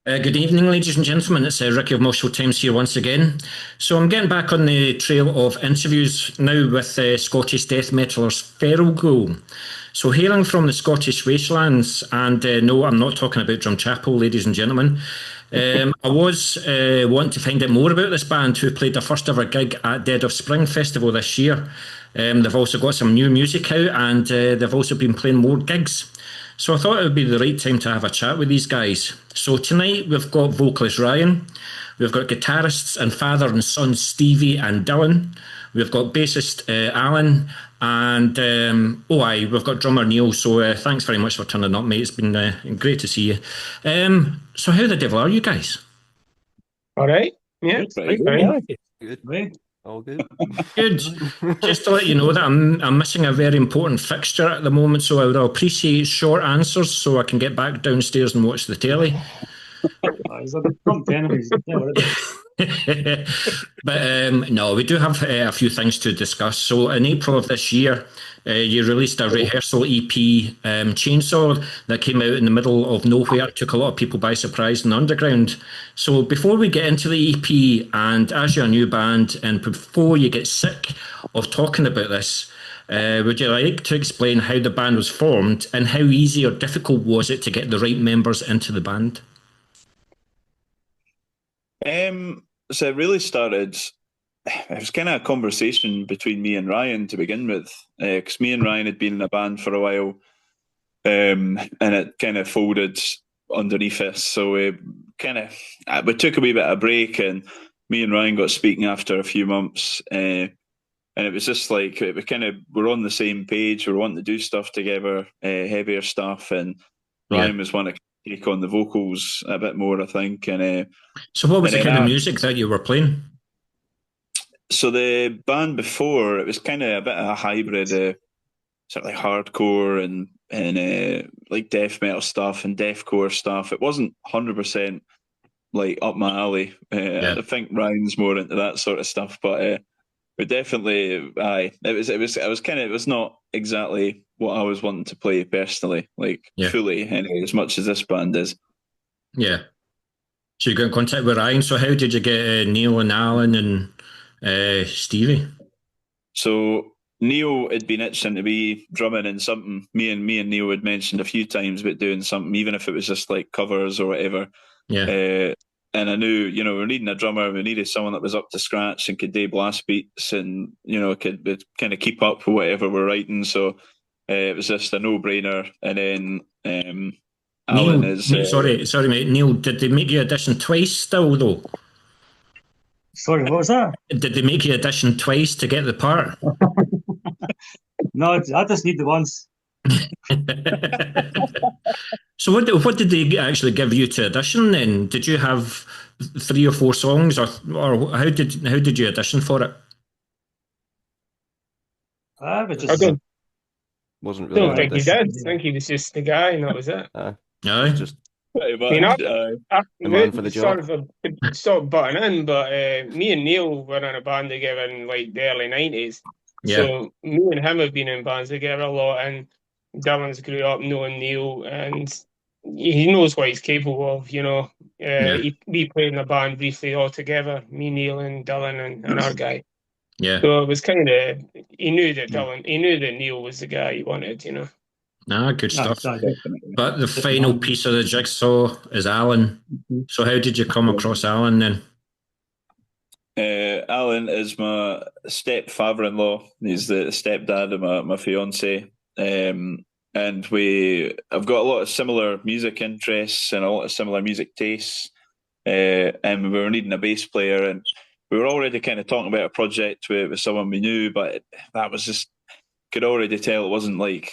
Good evening, ladies and gentlemen. It's Ricky of Moshville Times here once again. So I'm getting back on the trail of interviews now with Scottish death metalers Feral Ghoul. So hailing from the Scottish wastelands, and no, I'm not talking about Drumchapel, ladies and gentlemen. I was wanting to find out more about this band who played their first ever gig at Dead of Spring Festival this year. They've also got some new music out, and they've also been playing more gigs. So I thought it would be the right time to have a chat with these guys. So tonight we've got vocalist Ryan, we've got guitarists and father and son Stevie and Dylan, we've got bassist Alan, and we've got drummer Neil. So thanks very much for turning up, mate. It's been great to see you. So how the devil are you guys? All right. Yeah. Good. Good. All good. Good. Just to let you know that I'm missing a very important fixture at the moment, so I would appreciate short answers so I can get back downstairs and watch the telly. But no, we do have a few things to discuss. So in April of this year, you released a rehearsal EP, Chainsaw, that came out in the middle of nowhere. It took a lot of people by surprise in the underground. So before we get into the EP, and as you're a new band, and before you get sick of talking about this, would you like to explain how the band was formed and how easy or difficult was it to get the right members into the band? So it really started, it was kind of a conversation between me and Ryan to begin with, because me and Ryan had been in a band for a while, and it kind of folded underneath us. So we took a wee bit of a break, and me and Ryan got speaking after a few months, and it was just like, we're on the same page, we're wanting to do stuff together, heavier stuff, and Ryan was wanting to take on the vocals a bit more, I think. And so what was the kind of music that you were playing? So the band before, it was kind of a bit of a hybrid, sort of like hardcore and like death metal stuff and deathcore stuff. It wasn't 100% like up my alley. I think Ryan's more into that sort of stuff, but definitely, it was not exactly what I was wanting to play personally, fully anyway, as much as this band is. Yeah. So you got in contact with Ryan. So how did you get Neil and Alan and Stevie? So Neil had been itching to be drumming in something. Me and Neil had mentioned a few times about doing something, even if it was just like covers or whatever. Yeah. And I knew, we were needing a drummer. We needed someone that was up to scratch and could do blast beats and, could kind of keep up with whatever we're writing. So it was just a no-brainer. And then Alan is... Sorry, mate. Neil, did they make you audition twice still, though? Sorry, what was that? Did they make you audition twice to get the part? No, I just need the once. So what did they actually give you to audition then? Did you have 3 or 4 songs, or how did you audition for it? Wasn't really. I don't think he did. I think he was just the guy, and that was it. Just the man for the job. Sort of butting in, but me and Neil were in a band together in like the early 90s. Yeah. So me and him have been in bands together a lot, and Dylan's grew up knowing Neil, and he knows what he's capable of. We played in a band briefly all together, me, Neil, and Dylan, and our guy. Yeah. So it was kind of, he knew that Neil was the guy he wanted. Good stuff. But the final piece of the jigsaw is Alan. So how did you come across Alan then? Alan is my stepfather-in-law. He's the stepdad of my fiance. And I've got a lot of similar music interests and a lot of similar music tastes. And we were needing a bass player, and we were already kind of talking about a project with someone we knew, but that was just, could already tell it wasn't like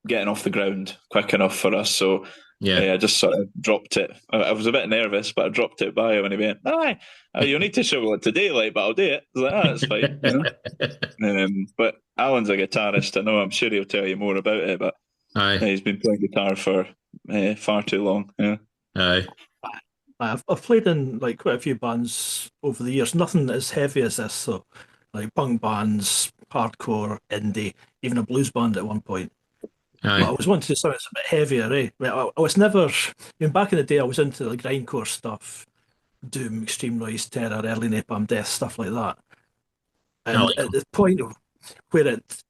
getting off the ground quick enough for us. So I just sort of dropped it. I was a bit nervous, but I dropped it by him, and he went, you need to show what to do, but I'll do it. I was like, that's fine. But Alan's a guitarist. I know, I'm sure he'll tell you more about it, but he's been playing guitar for far too long. I've played in quite a few bands over the years. Nothing as heavy as this, so like punk bands, hardcore, indie, even a blues band at one point. But I was wanting to do something that's a bit heavier, eh? I was never, back in the day, I was into the grindcore stuff, Doom, Extreme Noise, Terror, early Napalm Death, stuff like that. And at the point where it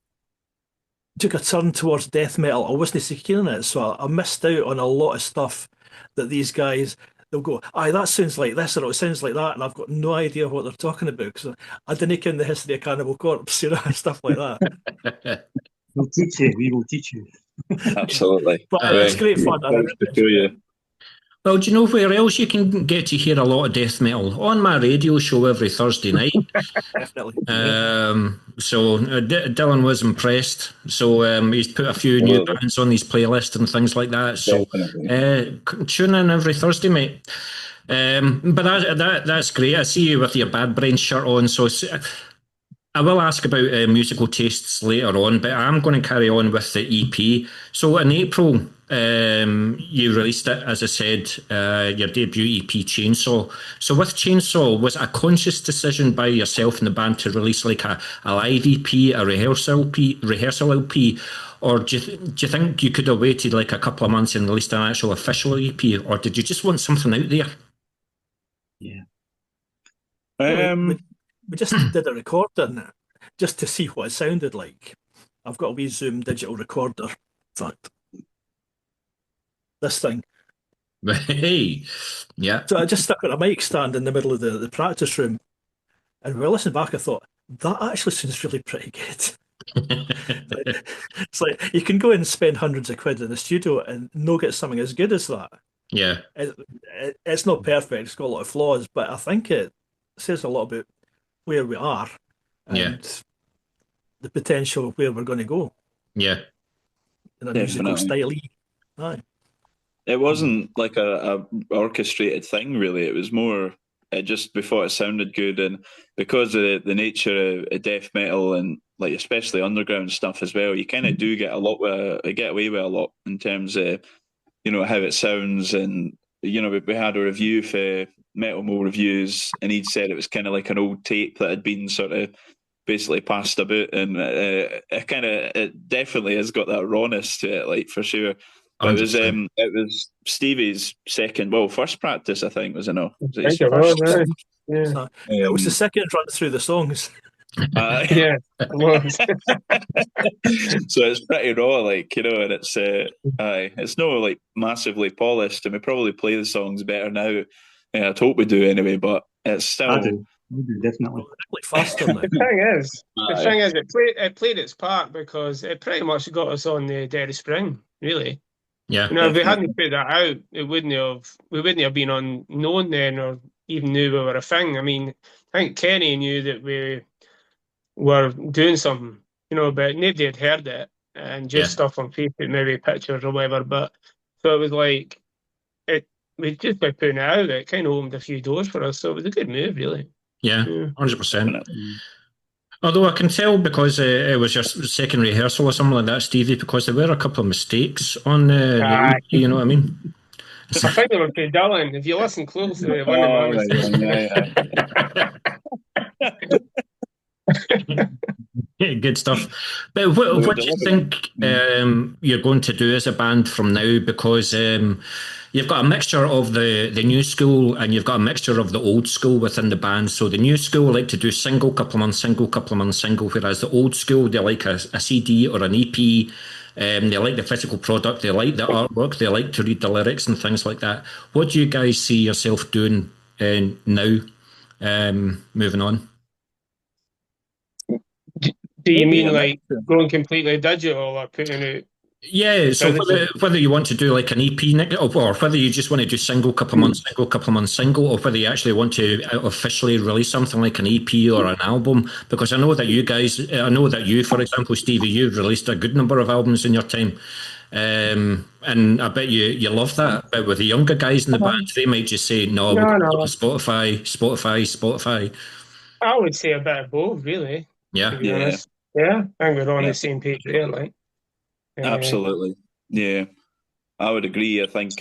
took a turn towards death metal, I wasn't so keen on it, so I missed out on a lot of stuff that these guys, they'll go, aye, that sounds like this, or it sounds like that, and I've got no idea what they're talking about, because I didn't ken the history of Cannibal Corpse, stuff like that. We'll teach you. We will teach you. Absolutely. But it's great fun. I really enjoy it. Well, do you know where else you can get to hear a lot of death metal? On my radio show every Thursday night. Definitely. So Dylan was impressed. So he's put a few new bands on his playlist and things like that. So tune in every Thursday, mate. But that's great. I see you with your Bad Brain shirt on. So I will ask about musical tastes later on, but I'm going to carry on with the EP. So in April, you released it, as I said, your debut EP, Chainsaw. So with Chainsaw, was it a conscious decision by yourself and the band to release like a live EP, a rehearsal LP, or do you think you could have waited like a couple of months and released an actual official EP, or did you just want something out there? Yeah. We just did a recording just to see what it sounded like. I've got a wee Zoom digital recorder. In fact, this thing. Hey, yeah. So I just stuck at a mic stand in the middle of the practice room, and when I listened back, I thought, that actually sounds really pretty good. It's like, you can go and spend hundreds of quid in the studio and no get something as good as that. Yeah. It's not perfect, it's got a lot of flaws, but I think it says a lot about where we are and the potential of where we're going to go. Yeah. In a musical style. Aye. It wasn't like a orchestrated thing, really. It was more just we thought it sounded good, and because of the nature of death metal and like especially underground stuff as well, you kind of do get get away with a lot in terms of how it sounds. And we had a review for Metal Mo Reviews, and he'd said it was kind of like an old tape that had been sort of basically passed about, and it definitely has got that rawness to it, like for sure. But it was Stevie's first practice, I think, was it not? Was it It was the second run through the songs. Yeah, it was. So it's pretty raw, like, and it's no like massively polished, and we probably play the songs better now. I'd hope we do anyway, but it's still. I do. We do, definitely. Like faster now. The thing is, it played its part because it pretty much got us on the Dead of Spring, really. Yeah. If we hadn't put that out, we wouldn't have been unknown then, or even knew we were a thing. I mean, I think Kenny knew that we were doing something, but nobody had heard it, and just stuff on Facebook, maybe pictures or whatever. But so it was like we just by putting it out, it kind of opened a few doors for us. So it was a good move, really. Yeah, 100%. Although I can tell because it was your second rehearsal or something like that, Stevie, because there were a couple of mistakes on the you know what I mean? I think they were pretty Dylan. If you listen closely, one of Good stuff. But what do you think you're going to do as a band from now? Because you've got a mixture of the new school and you've got a mixture of the old school within the band. So the new school like to do single, couple of months single, couple of months single, whereas the old school, they like a CD or an EP. They like the physical product, they like the artwork, they like to read the lyrics and things like that. What do you guys see yourself doing now, moving on? Do you mean like going completely digital or putting it? Yeah, so whether you want to do like an EP, or whether you just want to do single, couple of months single, or whether you actually want to officially release something like an EP or an album, because I know that you, for example, Stevie, you've released a good number of albums in your time, and I bet you love that. But with the younger guys in the band, they might just say, no. Spotify. I would say a bit of both, really. Yeah. To be honest. Yeah, I think we're on the same page there, like. Absolutely. Yeah. I would agree. I think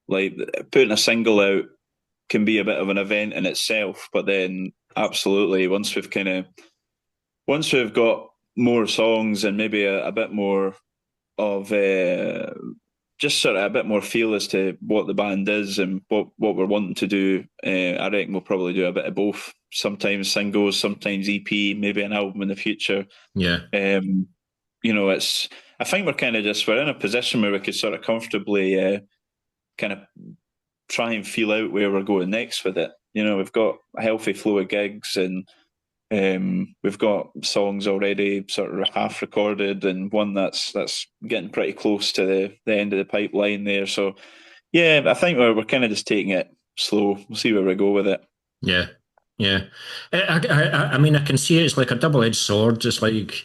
like putting a single out can be a bit of an event in itself, but then absolutely once we've got more songs and maybe a bit more of just sort of a bit more feel as to what the band is and what we're wanting to do. I reckon we'll probably do a bit of both. Sometimes singles, sometimes EP, maybe an album in the future. Yeah. I think we're in a position where we could sort of comfortably kind of try and feel out where we're going next with it. We've got a healthy flow of gigs, and we've got songs already sort of half recorded, and one that's getting pretty close to the end of the pipeline there. So yeah, I think we're kind of just taking it slow. We'll see where we go with it. Yeah. I mean, I can see it's like a double-edged sword. It's like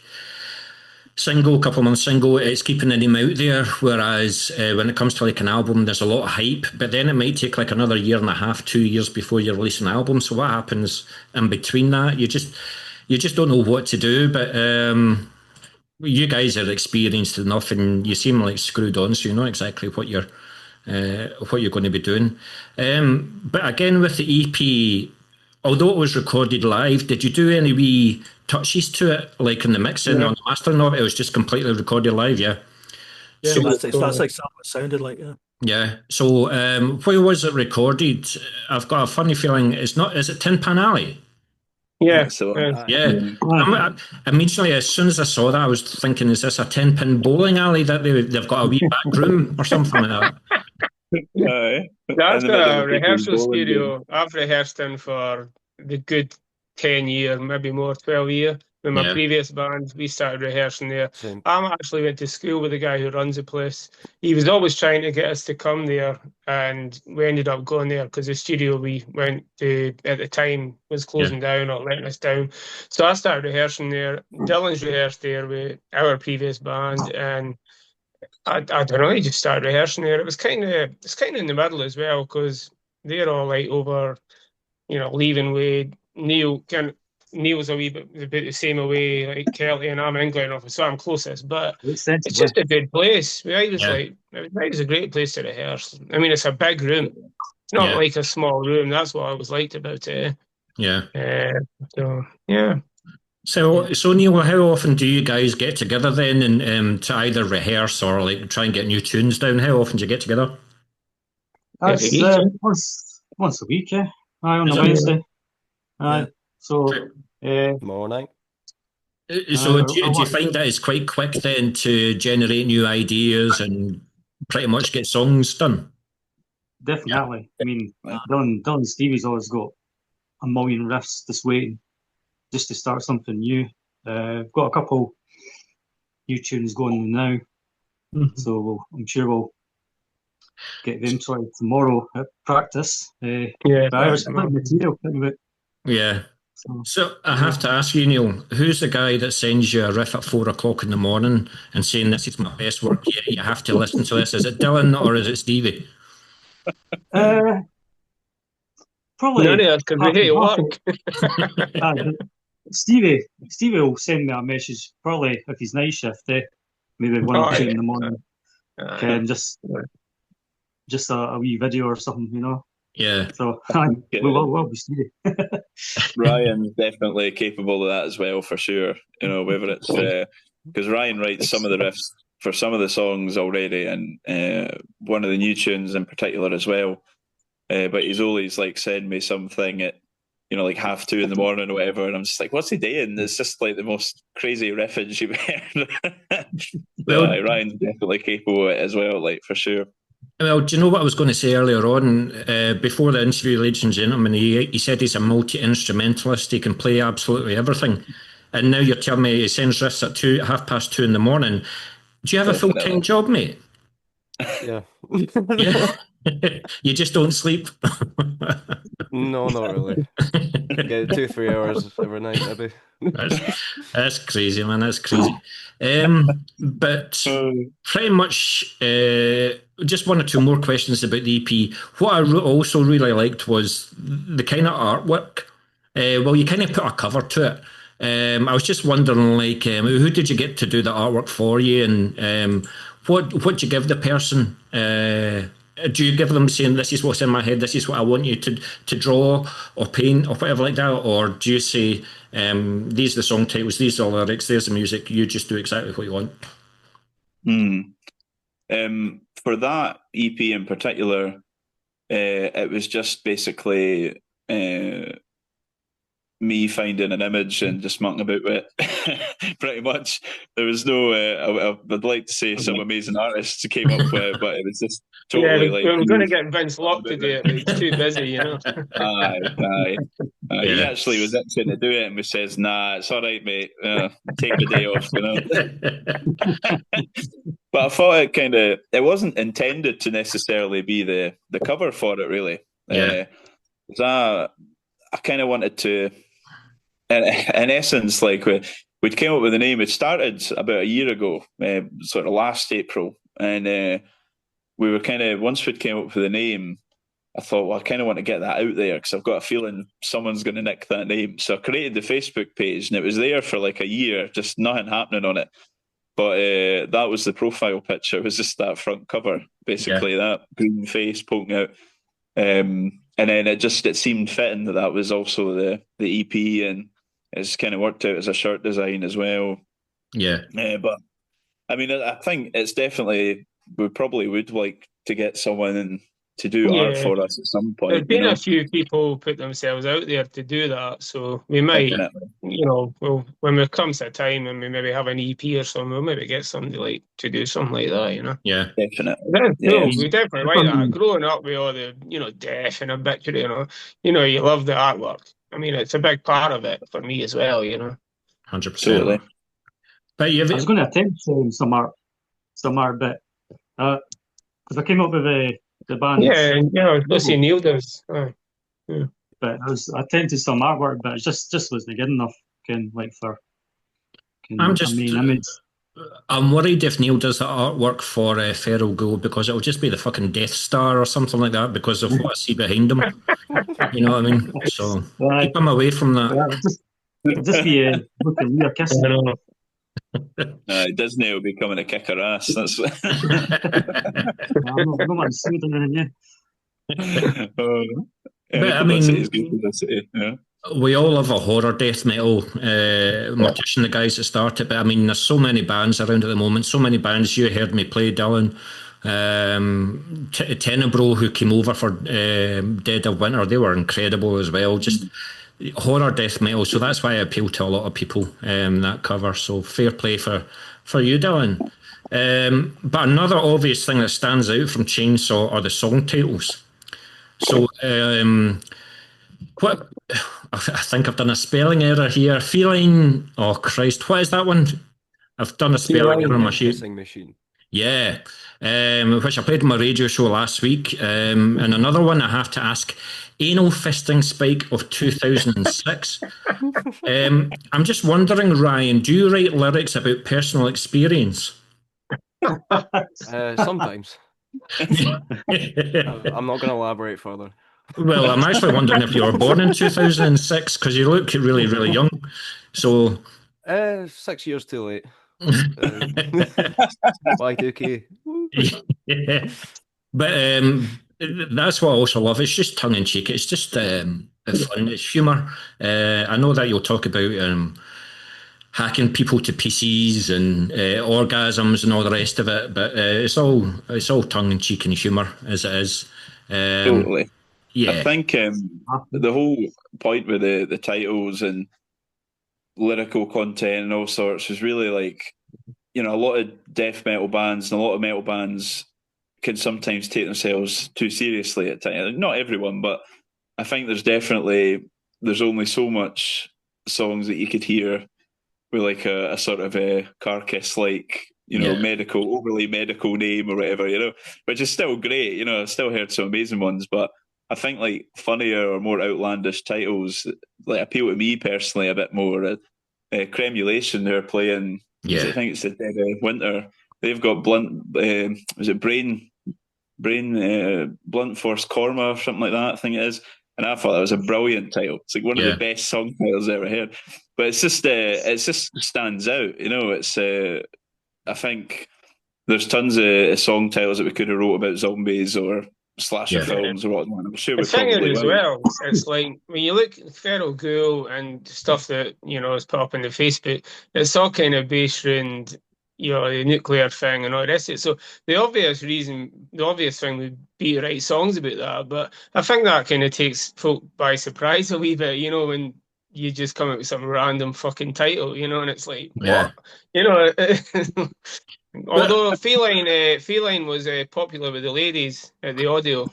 single, couple of months single, it's keeping the name out there. Whereas when it comes to like an album, there's a lot of hype, but then it might take like another year and a half, 2 years before you release an album. So what happens in between that? You just don't know what to do. But you guys are experienced enough, and you seem like screwed on, so you know exactly what you're going to be doing. But again, with the EP, although it was recorded live, did you do any wee touches to it, like in the mixing on the mastering of it? It was just completely recorded live, yeah. Yeah, so that's like what it sounded like, yeah. Yeah. So where was it recorded? I've got a funny feeling it's not. Is it Tin Pan Alley? Yeah. Immediately, as soon as I saw that, I was thinking, is this a 10-pin bowling alley that they've got a wee back room or something like that? That's a rehearsal studio I've rehearsed in for the good 10 years, maybe more, 12 years. With my previous band, we started rehearsing there. I actually went to school with the guy who runs the place. He was always trying to get us to come there, and we ended up going there because the studio we went to at the time was closing down or letting us down. So I started rehearsing there. Dylan's rehearsed there with our previous band, and I don't know, he just started rehearsing there. It's kind of in the middle as well, because they're all like over, leaving with Neil's a wee bit the same away, like Kelly, and I'm England office, so I'm closest. But it's just a good place. It was a great place to rehearse. I mean, it's a big room. It's not like a small room. That's what I was liked about it. So Neil, how often do you guys get together then, and to either rehearse or like try and get new tunes down? How often do you get together? That's once a week, yeah. On a Wednesday. Morning. So do you find that it's quite quick then to generate new ideas and pretty much get songs done? Definitely. I mean, Dylan Stevie's always got a million riffs just waiting just to start something new. I've got a couple new tunes going now, so I'm sure we'll get them sorted tomorrow at practice. Material. Yeah. So I have to ask you, Neil, who's the guy that sends you a riff at 4 o'clock in the morning and saying this is my best work yet? You have to listen to this. Is it Dylan or is it Stevie? Probably none of us, because we hate work. Stevie will send me a message probably if he's night shift, maybe 1 or 2 in the morning, and just a wee video or something, Yeah. So we'll be Stevie. Ryan's definitely capable of that as well, for sure. Whether it's because Ryan writes some of the riffs for some of the songs already, and one of the new tunes in particular as well. But he's always like send me something at like 2:30 in the morning or whatever, and I'm just like, what's he doing? It's just like the most crazy riffage you've heard. Ryan's definitely capable of it as well, like for sure. Well, do you know what I was going to say earlier on? Before the interview, ladies and gentlemen, he said he's a multi-instrumentalist. He can play absolutely everything. And now you're telling me he sends riffs at 2:30 in the morning. Do you have a full-time job, mate? Yeah. You just don't sleep? No, not really. Get 2-3 hours every night, maybe. That's crazy, man. That's crazy. But pretty much just 1 or 2 more questions about the EP. What I also really liked was the kind of artwork. Well, you kind of put a cover to it. I was just wondering, like, who did you get to do the artwork for you, and what do you give the person? Do you give them saying, this is what's in my head, this is what I want you to draw or paint or whatever like that? Or do you say, these are the song titles, these are the lyrics, there's the music, you just do exactly what you want? For that EP in particular, it was just basically me finding an image and just mucking about with it. Pretty much. There was no, I'd like to say some amazing artists came up with it, but it was just totally we're going to get Vince Locke to do it, but he's too busy, you know. Aye. He actually was itching to do it and we says, nah, it's all right, mate. Take the day off, you know. But I thought it wasn't intended to necessarily be the cover for it, really. Yeah. I kind of wanted to, in essence, like we'd came up with the name. It started about a year ago, sort of last April, and we were once we'd came up with the name, I thought, well, I kind of want to get that out there because I've got a feeling someone's going to nick that name. So I created the Facebook page, and it was there for like a year, just nothing happening on it. But that was the profile picture. It was just that front cover, basically, that green face poking out. And then it seemed fitting that was also the EP, and it's kind of worked out as a shirt design as well. Yeah. But I mean, I think it's definitely, we probably would like to get someone to do art for us at some point. There's been a few people put themselves out there to do that, so we might, well, when it comes to time and we maybe have an EP or something, we'll maybe get somebody to do something like that, you know. Yeah, definitely. That's cool. We definitely like that. Growing up with all the, death and obituary, you love the artwork. I mean, it's a big part of it for me as well, 100%. But I was going to attempt some art bit, because I came up with the band. Yeah, Lucy Neil does. But I attempted some artwork, but it just wasn't good enough. I'm worried if Neil does the artwork for Feral Ghoul, because it'll just be the fucking Death Star or something like that because of what I see behind him. You know what I mean? So keep him away from that. Just be looking weird kissing. Disney will be coming to kick her ass. That's But I mean, we all love a horror death metal. Mortician, the guys that started, but I mean, there's so many bands around at the moment. So many bands. You heard me play, Dylan. Tenebro, who came over for Dead of Winter, they were incredible as well. Just horror death metal. So that's why I appeal to a lot of people. That cover. So fair play for you, Dylan. But another obvious thing that stands out from Chainsaw are the song titles. So what? I think I've done a spelling error here. Feline. Oh Christ! What is that one? I've done a spelling error on my sheet. Machine. Yeah, which I played on my radio show last week. And another one I have to ask: Anal Fisting Spike of 2006. I'm just wondering, Ryan, do you write lyrics about personal experience? Sometimes. I'm not going to elaborate further. Well, I'm actually wondering if you were born in 2006, because you look really, really young. So, 6 years too late. Y2K. Yeah. But that's what I also love. It's just tongue in cheek. It's just fun. It's humour. I know that you'll talk about hacking people to pieces and orgasms and all the rest of it, but it's all tongue in cheek and humour as it is. Totally. Yeah. I think the whole point with the titles and lyrical content and all sorts is really like, a lot of death metal bands and a lot of metal bands can sometimes take themselves too seriously at times. Not everyone, but I think there's only so much songs that you could hear with like a sort of a carcass like overly medical name or whatever, which is still great. I've still heard some amazing ones, but I think like funnier or more outlandish titles like appeal to me personally a bit more. Cremulation, they're playing. I think it's the Dead of Winter. They've got Blunt Force Korma or something like that. I think it is. And I thought that was a brilliant title. It's like one of the best song titles I've ever heard. But it's just stands out. It's I think there's tons of song titles that we could have wrote about zombies or slasher films or whatnot. I'm sure the thing is as well, it's like when you look at Feral Ghoul and stuff that is popping to Facebook, it's all kind of based around the nuclear thing and all the rest of it. So the obvious thing would be to write songs about that. But I think that kind of takes folk by surprise a wee bit, when you just come up with some random fucking title, and it's like, Yeah. what? Although Feline was popular with the ladies at the audio.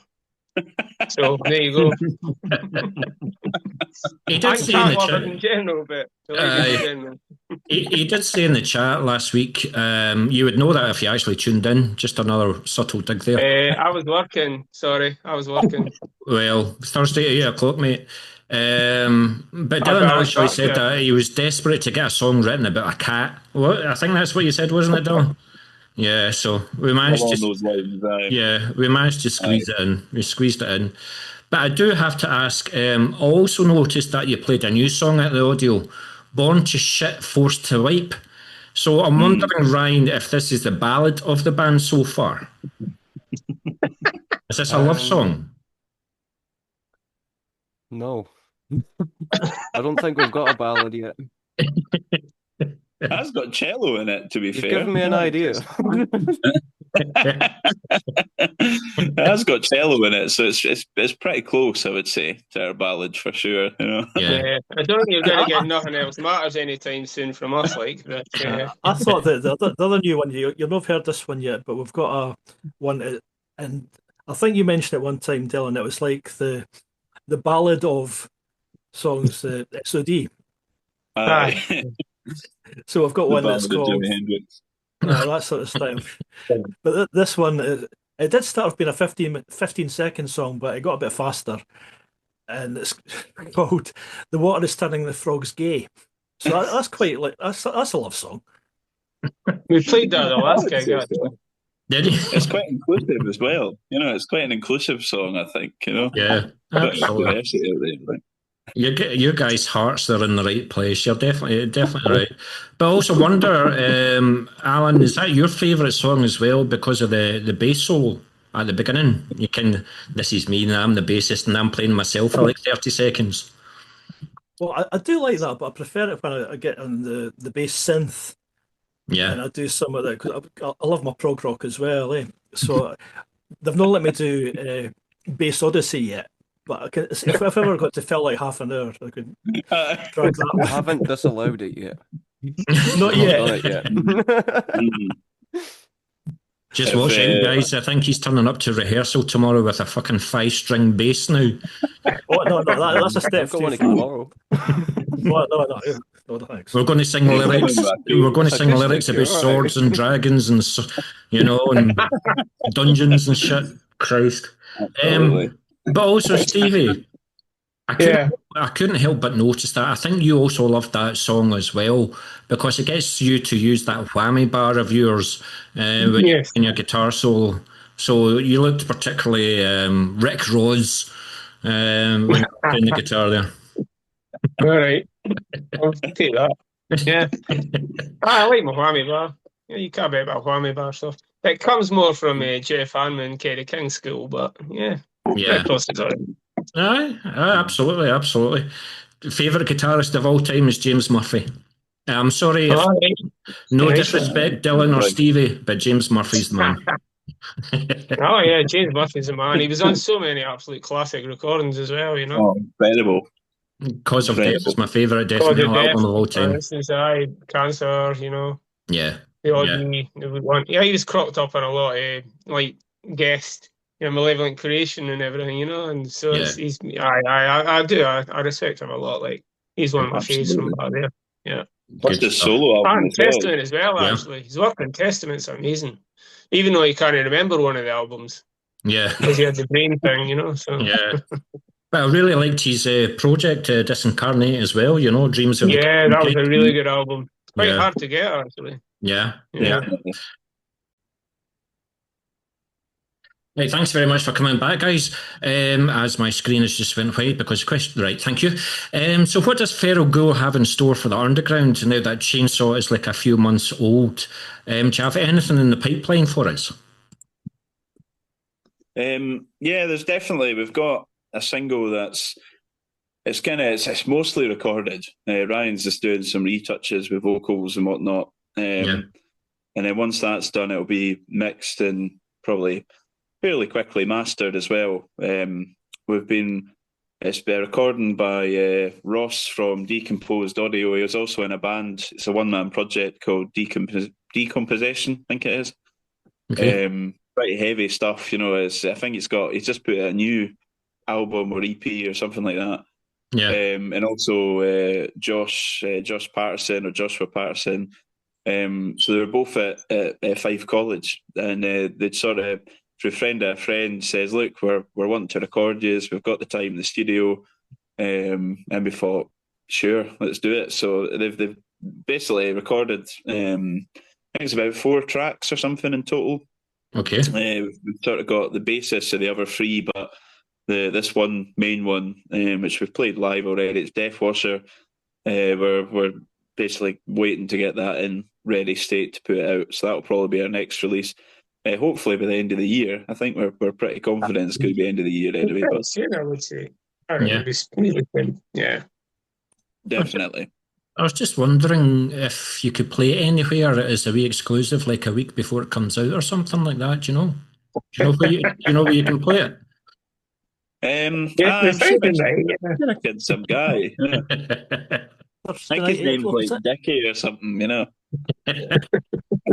So there you go. He did And say in cat the lovers chat. in general, but the ladies in general. He did say in the chat last week, you would know that if you actually tuned in. Just another subtle dig there. I was working. Sorry, I was working. Well, Thursday at 8 o'clock, mate. But I Dylan bet I was actually back said there. that he was desperate to get a song written about a cat. What? I think that's what you said, wasn't it, Dylan? Yeah, so we managed Along to. those lines, aye. Yeah, we managed to squeeze it in. We squeezed it in. But I do have to ask, I also noticed that you played a new song at the audio, Born to Shit, Forced to Wipe. So I'm wondering, Ryan, if this is the ballad of the band so far. Is this a love song? No. I don't think we've got a ballad yet. That's got cello in it, to be You've fair. given me an idea. That's got cello in it, so it's pretty close, I would say, to our ballad for sure. Yeah, I don't think you're going to get Nothing Else Matters anytime soon from us. But I thought that the other new one, you've not heard this one yet, but we've got a one, and I think you mentioned it one time, Dylan. It was like the ballad of songs, SOD. Aye. So we've got The one that's ballad of called Jimi Hendrix. that sort of style. But this one, it did start off being a 15-second song, but it got a bit faster, and it's called "The Water Is Turning the Frogs Gay." So that's quite like that's a love song. We played that at the last gig, actually. Did you? It's quite inclusive as well. It's quite an inclusive song, I think. Yeah, absolutely. Your guys' hearts are in the right place. You're definitely right. But I also wonder, Alan, is that your favourite song as well because of the bass solo at the beginning? This is me and I'm the bassist and I'm playing myself for like 30 seconds. Well, I do like that, but I prefer it when I get on the bass synth. Yeah. And I do some of that because I love my prog rock as well. So they've not let me do Bass Odyssey yet. But if I've ever got to fill like half an hour, I could drag that We one. haven't disallowed it yet. Not We've yet. not done it yet. Just watch out, guys. I think he's turning up to rehearsal tomorrow with a fucking 5-string bass now. Oh, no, that's a step I've got too one to far. borrow. No, thanks. We're going to sing lyrics. We're going to sing lyrics about swords and dragons and and dungeons and shit. Christ. But also, Stevie, I couldn't help but notice that. I think you also loved that song as well because it gets you to use that whammy bar of yours in your guitar solo. So you looked particularly Rick Ross when you were playing the guitar there. All right. I'll take that. Yeah. I like my whammy bar. Yeah, you can't bet about whammy bar stuff. It comes more from Jeff Hanman, Kerry King school, but Rick Ross is all right. Aye, absolutely. Favourite guitarist of all time is James Murphy. I'm sorry, no disrespect, Dylan or Stevie, but James Murphy's the man. Oh yeah, James Murphy's the man. He was on so many absolute classic recordings as well, Oh, incredible. Cause of Death is my favourite death metal album of all time. Cancer, Yeah. The odd one. Yeah, he was cropped up in a lot of like guest, Malevolent Creation and everything, and so I respect him a lot. Like he's one of my faves from back there. Yeah. What's his solo album? And Testament as well, actually. His work on Testament's amazing. Even though he can't remember one of the albums. Yeah. Because he had the brain thing, so. Yeah. But I really liked his project, Disincarnate, as well, Dreams of the Kingdom. That was a really good album. Quite hard to get, actually. Yeah. Right, thanks very much for coming back, guys. As my screen has just went white because question. Right, thank you. So, what does Feral Ghoul have in store for the underground now that Chainsaw is like a few months old? Do you have anything in the pipeline for us? There's definitely. We've got a single it's mostly recorded. Ryan's just doing some retouches with vocals and whatnot. and then once that's done, it'll be mixed and probably fairly quickly mastered as well. It's been recording by Ross from Decomposed Audio. He was also in a band. It's a one-man project called Decomposition, I think it is. Okay. Pretty heavy stuff, I think he's just put out a new album or EP or something like that. Yeah. And also Joshua Patterson. So they were both at Fife College, and they'd sort of, through a friend of a friend, says, "Look, we're wanting to record you. We've got the time in the studio," and we thought, "Sure, let's do it." So they've basically recorded. I think it's about 4 tracks or something in total. Okay. We've sort of got the basis of the other 3, but this one main one, which we've played live already, it's Death Washer. We're basically waiting to get that in ready state to put it out. So that'll probably be our next release. Hopefully by the end of the year. I think we're pretty confident it's going to be end of the year anyway. But soon, I would say. Yeah. Definitely. I was just wondering if you could play it anywhere as a wee exclusive, like a week before it comes out or something like that. Do you know? Do you know where you can play it? I'm sure I kid some guy. Yeah. I think his name's like Dickie or something,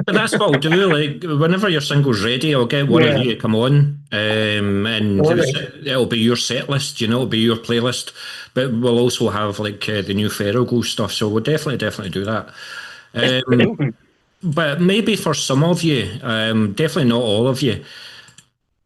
But that's what I'll do. Like, whenever your single's ready, I'll get one of you to come on, and it'll be your set list. It'll be your playlist. But we'll also have like the new Feral Ghoul stuff. So we'll definitely do that. But maybe for some of you, definitely not all of you.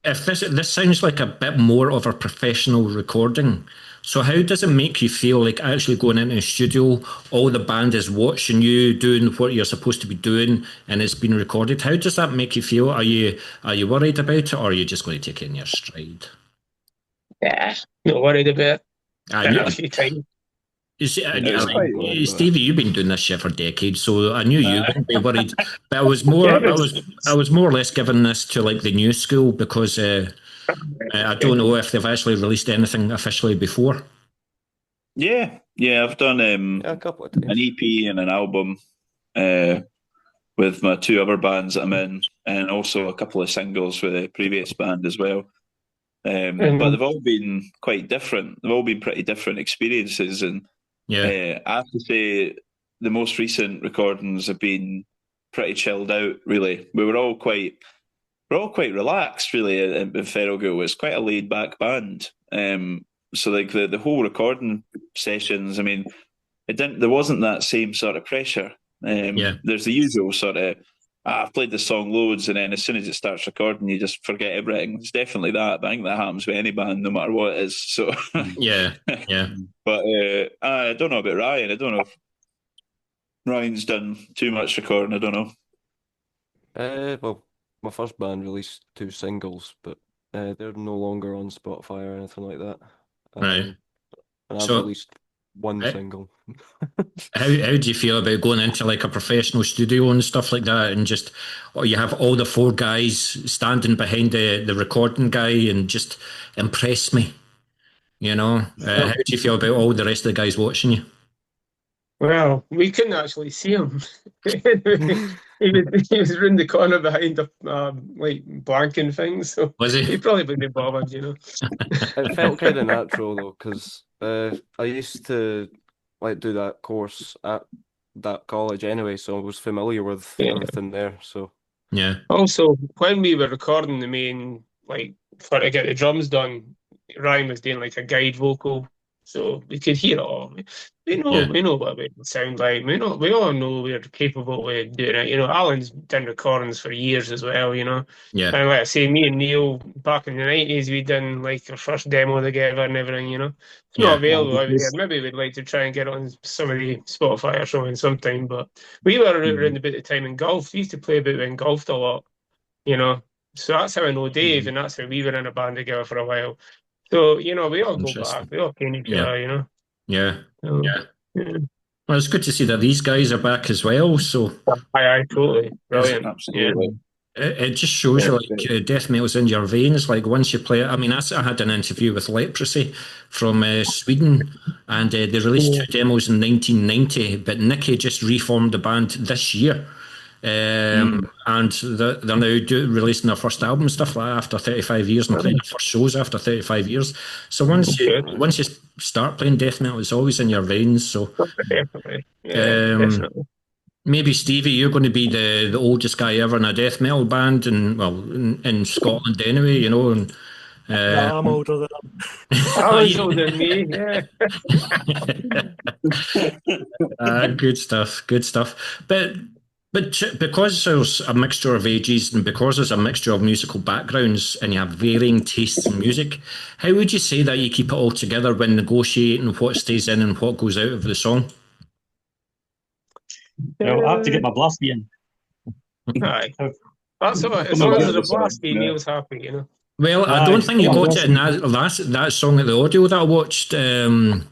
If this sounds like a bit more of a professional recording. So how does it make you feel, like actually going into the studio, all the band is watching you doing what you're supposed to be doing, and it's been recorded? How does that make you feel? Are you worried about it, or are you just going to take it in your stride? Yeah, not worried about it. A few times. Stevie, you've been doing this shit for decades, so I knew you wouldn't be worried. But I was more or less giving this to like the new school, because I don't know if they've actually released anything officially before. Yeah, I've done a couple of times. an EP and an album with my 2 other bands that I'm in, and also a couple of singles with the previous band as well. But they've all been quite different. They've all been pretty different experiences, and I have to say the most recent recordings have been pretty chilled out. Really, we're all quite relaxed. Really, in Feral Ghoul, it's quite a laid back band. So like the whole recording sessions, I mean, there wasn't that same sort of pressure. There's the usual sort of, I've played the song loads, and then as soon as it starts recording, you just forget everything. It's definitely that. But I think that happens with any band, no matter what it is. So yeah. But I don't know about Ryan. I don't know if Ryan's done too much recording. I don't know. Well, my first band released 2 singles, but they're no longer on Spotify or anything like that. Right. And I've released 1 single. How do you feel about going into like a professional studio and stuff like that, and just you have all the 4 guys standing behind the recording guy and just impress me? How do you feel about all the rest of the guys watching you? Well, we couldn't actually see him. he was round the corner behind the blanking thing, so was he? He probably wouldn't be bothered, It felt kind of natural though, because I used to do that course at that college anyway, so I was familiar with everything there. So yeah. Also, when we were recording the main, for to get the drums done, Ryan was doing like a guide vocal, so we could hear it all. We know what it would sound like. We all know we're capable of doing it. Alan's done recordings for years as well. Yeah. And like I say, me and Neil back in the 90s, we done like our first demo together and everything. It's not available out here. Maybe we'd like to try and get it on some of the Spotify or something sometime. But we were around a bit of time in golf. We used to play a bit in golf a lot. So that's how I know Dave, and that's how we were in a band together for a while. So, we all go back. We all ken each other, Yeah. Well, it's good to see that these guys are back as well. So, aye, totally. Brilliant. Absolutely. It just shows you like death metal's in your veins. Like once you play it, I mean, I had an interview with Leprosy from Sweden, and they released 2 demos in 1990. But Nicky just reformed the band this year, and they're now releasing their first album and stuff like that after 35 years and playing their first shows after 35 years. So once you start playing death metal, it's always in your veins. So Definitely. Yeah, definitely. maybe Stevie, you're going to be the oldest guy ever in a death metal band, and in Scotland anyway, you know. And Nah, I'm older than him. Alan's older than me, yeah. Good stuff, good stuff. But because there's a mixture of ages and because there's a mixture of musical backgrounds and you have varying tastes in music, how would you say that you keep it all together when negotiating what stays in and what goes out of the song? Well, I have to get my blast beat in. Aye. That's all right. As long as there's a blast beat, Neil's happy, you know. Well, I don't think you got it in that song at the audio that I watched. The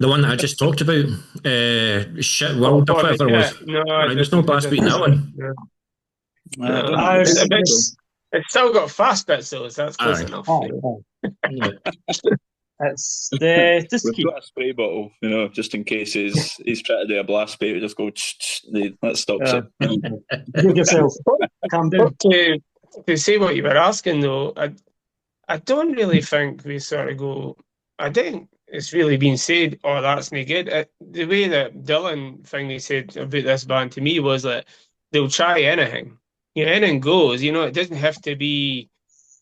one that I just talked about, Shit World, or whatever it was. No, there's no blast beat in that one. It's still got fast bits though, so that's close enough. It's just We've got a spray bottle, you know, just in case he's trying to do a blast beat. We just go, that stops it. Give yourself, calm down. To say what you were asking though, I don't really think we sort of go. I think it's really been said, "Oh, that's no good." The way that Dylan finally said about this band to me was that they'll try anything. You know, anything goes. You know, it doesn't have to be,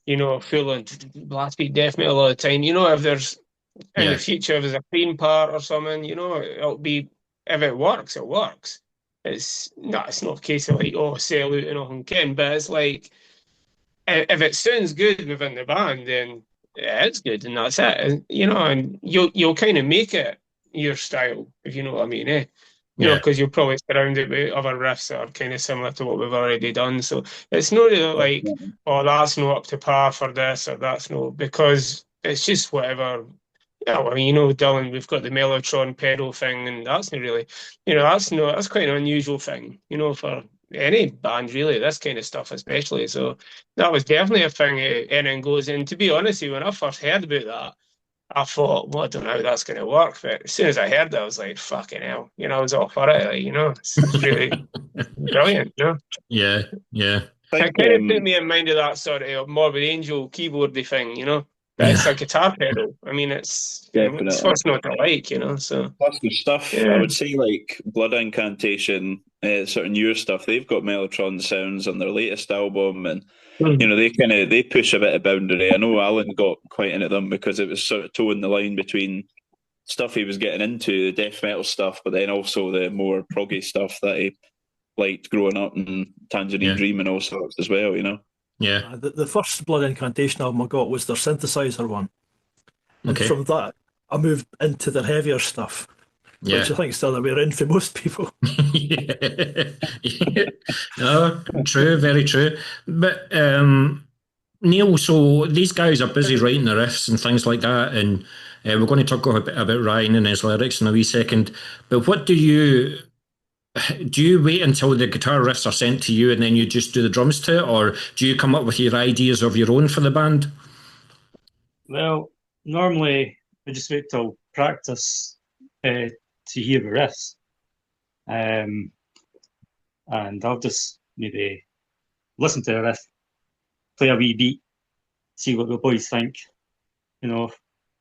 you know, full on blast beat death metal all the time. You know, if there's in the future, if there's a clean part or something, you know, it'll be, if it works, it works. It's not a case of like, oh, sell out and all ken, but it's like, if it sounds good within the band, then it's good and that's it. And, you know, and you'll kind of make it your style, if you know what I mean, eh? You know, because you're probably surrounded with other riffs that are kind of similar to what we've already done. So it's not really like, oh, that's not up to par for this or that's no, because it's just whatever. Yeah, well, I mean, you know, Dylan, we've got the Mellotron pedal thing, and that's not really, you know, that's quite an unusual thing, you know, for any band really, this kind of stuff especially. So that was definitely a thing anything goes in. To be honest with you, when I first heard about that, I thought, well, I don't know how that's going to work. But as soon as I heard that, I was like, fucking hell. You know, I was all for it. Like, you know, it's really brilliant, you know? Yeah. It kind of put me in mind of that sort of Morbid Angel keyboardy thing, you know? But it's a guitar pedal. I mean, it's what's not to like, you know? So plus the stuff, I would say, like Blood Incantation, sort of newer stuff, they've got Mellotron sounds on their latest album, and you know, they push a bit of boundary. I know Alan got quite into them because it was sort of toeing the line between stuff he was getting into, the death metal stuff, but then also the more proggy stuff that he liked growing up, and Tangerine Dream and all sorts as well, you know. Yeah. The first Blood Incantation album I got was their synthesizer one. And Okay. from that, I moved into their heavier stuff, which I think is the other way around for most people. No, true, very true. But Neil, so these guys are busy writing the riffs and things like that, and we're going to talk a bit about Ryan and his lyrics in a wee second. But what do you wait until the guitar riffs are sent to you and then you just do the drums to it, or do you come up with your ideas of your own for the band? Well, normally I just wait till practice to hear the riffs, and I'll just maybe listen to the riff, play a wee beat, see what the boys think, you know,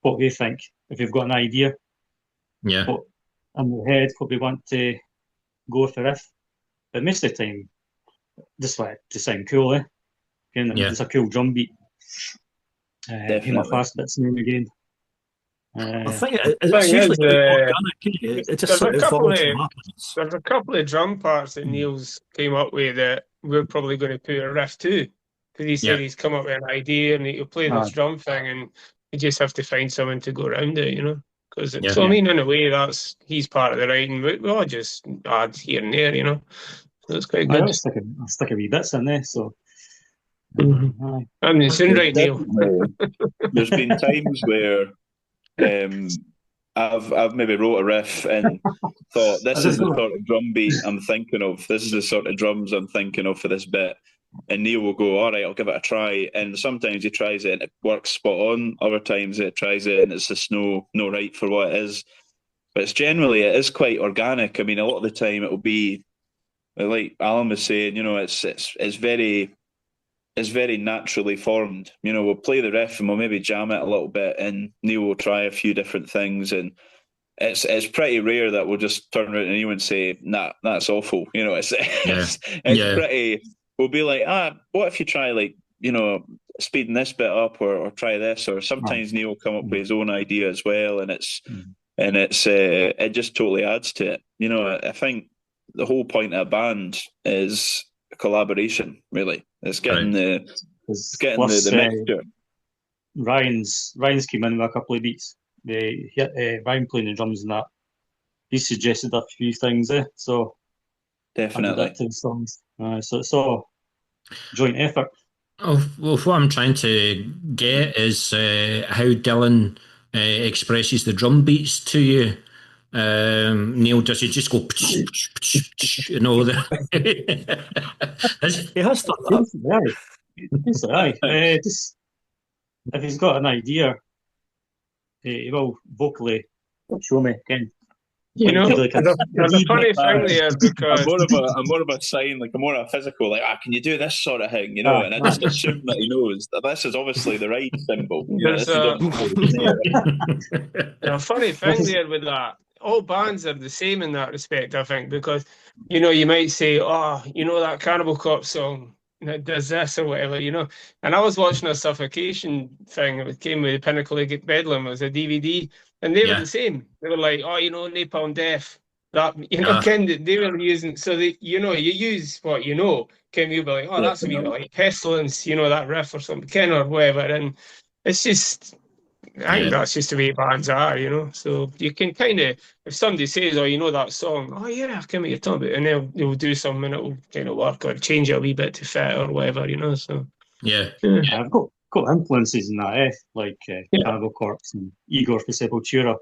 what they think, if they've got an idea, what in their head, what they want to go with the riff. But most of the time, just like to sound cool, eh? Again, it's a cool drum beat. Hear my fast bits now and again. I think it's usually organic. It just sort of follows what happens. There's a couple of drum parts that Neil's came up with that we're probably going to put a riff to, because he said he's come up with an idea and he'll play this drum thing, and you just have to find someone to go around it, you know. So I mean, in a way, he's part of the writing, but we all just add here and there, you know. So it's quite good. I'll stick a wee bits in there, so. And it's in right, Neil. There's been times where I've maybe wrote a riff and thought, this is the sort of drum beat I'm thinking of. This is the sort of drums I'm thinking of for this bit. And Neil will go, all right, I'll give it a try. And sometimes he tries it and it works spot on. Other times he tries it and it's just no right for what it is. But it is quite organic. I mean, a lot of the time it'll be like Alan was saying, it's very naturally formed. We'll play the riff and we'll maybe jam it a little bit, and Neil will try a few different things, and it's pretty rare that we'll just turn around and Neil and say, "Nah, that's awful." It's pretty. We'll be like, what if you try speeding this bit up, or try this, or sometimes Neil will come up with his own idea as well, and it just totally adds to it. I think the whole point of a band is collaboration. Really, it's getting the mixture. Ryan's came in with a couple of beats. Ryan playing the drums and that. He suggested a few things, so definitely that to the songs. So it's all joint effort. Oh, well, what I'm trying to get is how Dylan expresses the drum beats to you. Neil, does he just go, you know? He has done that. Just if he's got an idea, he will vocally show me again. There's a funny thing there, because I'm more of a sign, I'm more of a physical, can you do this sort of thing, and I just assume that he knows that this is obviously the right symbol. There's a funny thing there with that. All bands are the same in that respect, I think, because you might say, that Cannibal Corpse song that does this or whatever, And I was watching a Suffocation thing. It came with the Pinnacle of Bedlam as a DVD, and they were the same. They were like, Napalm Death. That Ken, they were using. So you use what you know. Ken, you'll be like, that's a wee bit like Pestilence, that riff or something, Ken, or whatever, and it's just. I think that's just the way bands are, So you can kind of, if somebody says, that song, I can what you're talking about, and they'll do something and it'll kind of work, or change it a wee bit to fit or whatever, So I've got influences in that, like Cannibal Corpse and Igor for Sepultura.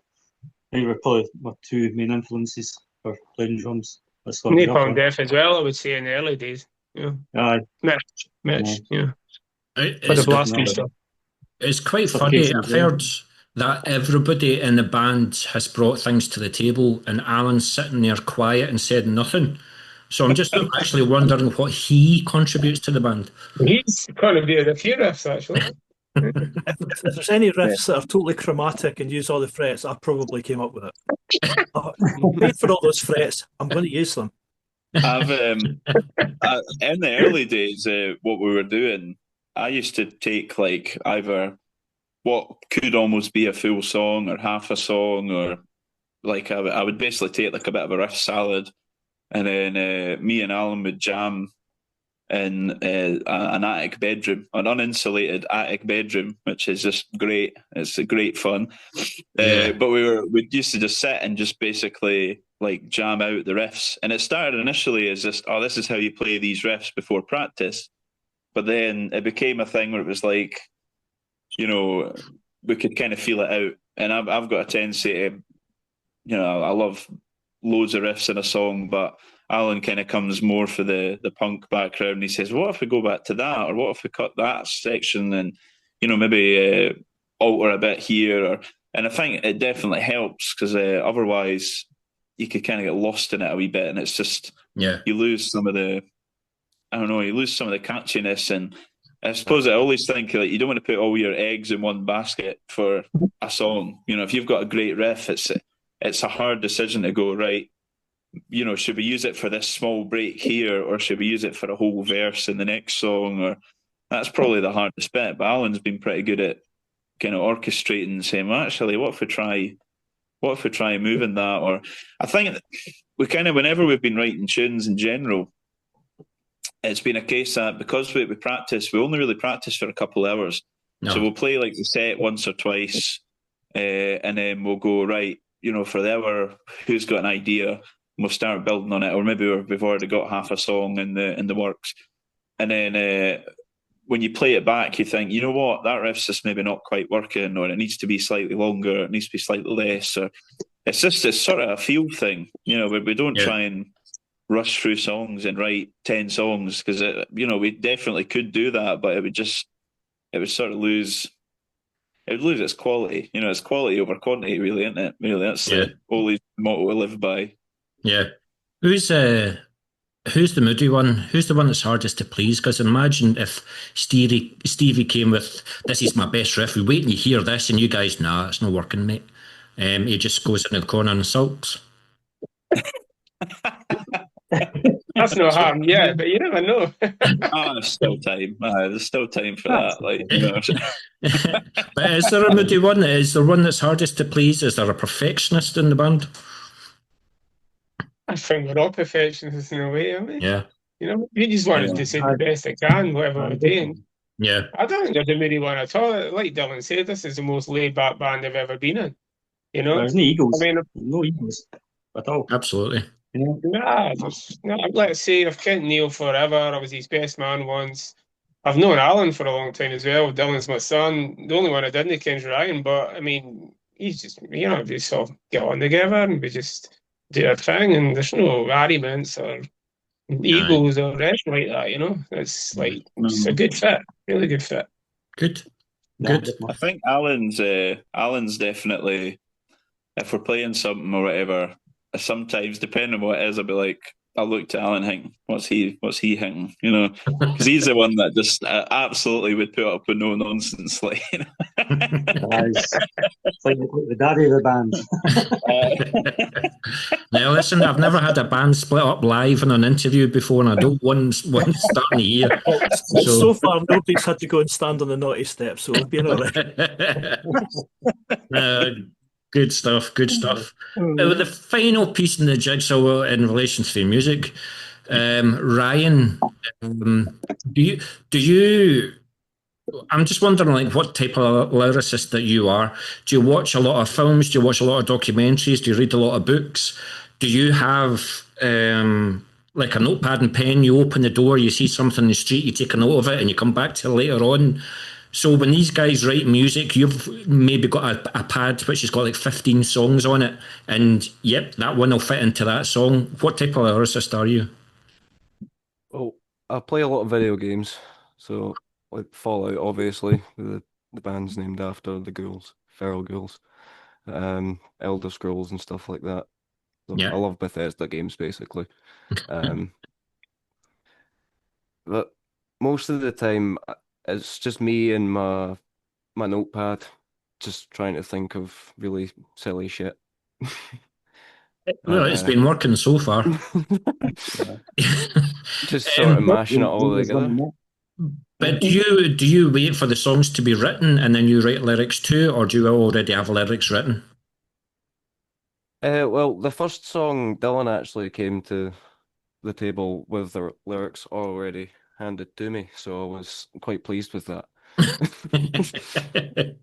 They were probably my two main influences for playing drums. Napalm Death as well, I would say, in the early days. Mitch, for the blasting stuff. It's quite funny. I've heard that everybody in the band has brought things to the table, and Alan's sitting there quiet and said nothing. So I'm just actually wondering what he contributes to the band. He's contributed a few riffs, actually. If there's any riffs that are totally chromatic and use all the frets, I probably came up with it. Paid for all those frets, I'm going to use them. I've in the early days, what we were doing, I used to take either what could almost be a full song or half a song, or I would basically take a bit of a riff salad, and then me and Alan would jam in an attic bedroom, an uninsulated attic bedroom, which is just great. It's a great fun. But we used to just sit and just basically jam out the riffs, and it started initially as just, this is how you play these riffs before practice. But then it became a thing where it was we could kind of feel it out. And I've got a tendency to, I love loads of riffs in a song, but Alan kind of comes more for the punk background. He says, what if we go back to that? Or what if we cut that section and, maybe alter a bit here? And I think it definitely helps, because otherwise you could kind of get lost in it a wee bit, and it's just, you lose some of the, catchiness. And I suppose I always think you don't want to put all your eggs in one basket for a song. If you've got a great riff, it's a hard decision to go, right, should we use it for this small break here, or should we use it for a whole verse in the next song? Or that's probably the hardest bit. But Alan's been pretty good at kind of orchestrating and saying, well, actually, what if we try moving that? Or I think we kind of, whenever we've been writing tunes in general, it's been a case that because we practice, we only really practice for a couple of hours. No. So we'll play the set once or twice, and then we'll go, right, for the hour, who's got an idea? And we'll start building on it, or maybe we've already got half a song in the works. And then when you play it back, you think, you know what, that riff's just maybe not quite working, or it needs to be slightly longer, it needs to be slightly less, or it's sort of a feel thing. We don't try and rush through songs and write 10 songs, because we definitely could do that, but it would sort of lose its quality. It's quality over quantity, really, isn't it? Really, that's the only motto we live by. Yeah. Who's who's the moody one? Who's the one that's hardest to please? Because imagine if Stevie came with, "This is my best riff. We wait and you hear this, and you guys, nah, it's not working, mate." He just goes in the corner and sulks. That's no harm, yeah, but you never know. There's still time. There's still time for that. Like, you know. But is there a moody one? Is there one that's hardest to please? Is there a perfectionist in the band? I think we're all perfectionists in a way, aren't we? Yeah. You know, we just wanted to say the best I can, whatever we're doing. Yeah. I don't think there's a moody one at all. Like Dylan said, this is the most laid back band I've ever been in. You know, There's no egos. I mean, no egos at all. Absolutely. Let's say I've kent Neil forever. I was his best man once. I've known Alan for a long time as well. Dylan's my son. The only one I didn't ken's Ryan, but I mean, he's just, you know, we just all get on together and we just do our thing, and there's no arguments or egos or anything like that, you know. It's like, it's a good fit, really good fit. Good. I think Alan's definitely, if we're playing something or whatever, sometimes depending on what it is, I'll be like, I'll look to Alan thinking, what's he thinking? You know, because he's the one that just absolutely would put up with no nonsense. Like, you know? It's like the daddy of the band. Now, listen, I've never had a band split up live in an interview before, and I don't want starting to hear. So far, nobody's had to go and stand on the naughty steps, so we've been all right. Good stuff. The final piece in the jigsaw in relation to the music, Ryan, do you? I'm just wondering, like, what type of lyricist that you are. Do you watch a lot of films? Do you watch a lot of documentaries? Do you read a lot of books? Do you have like a notepad and pen? You open the door, you see something in the street, you take a note of it, and you come back to it later on. So when these guys write music, you've maybe got a pad which has got like 15 songs on it, and yep, that one will fit into that song. What type of lyricist are you? Well, I play a lot of video games, so like Fallout, obviously, the band's named after the ghouls, Feral Ghouls, Elder Scrolls and stuff like that. So Yeah. I love Bethesda games, basically. But most of the time, it's just me and my notepad, just trying to think of really silly shit. Well, it's been working so far. Just sort of mashing it all together. But do you wait for the songs to be written and then you write lyrics too, or do you already have lyrics written? Well, the first song, Dylan actually came to the table with the lyrics already handed to me, so I was quite pleased with that. That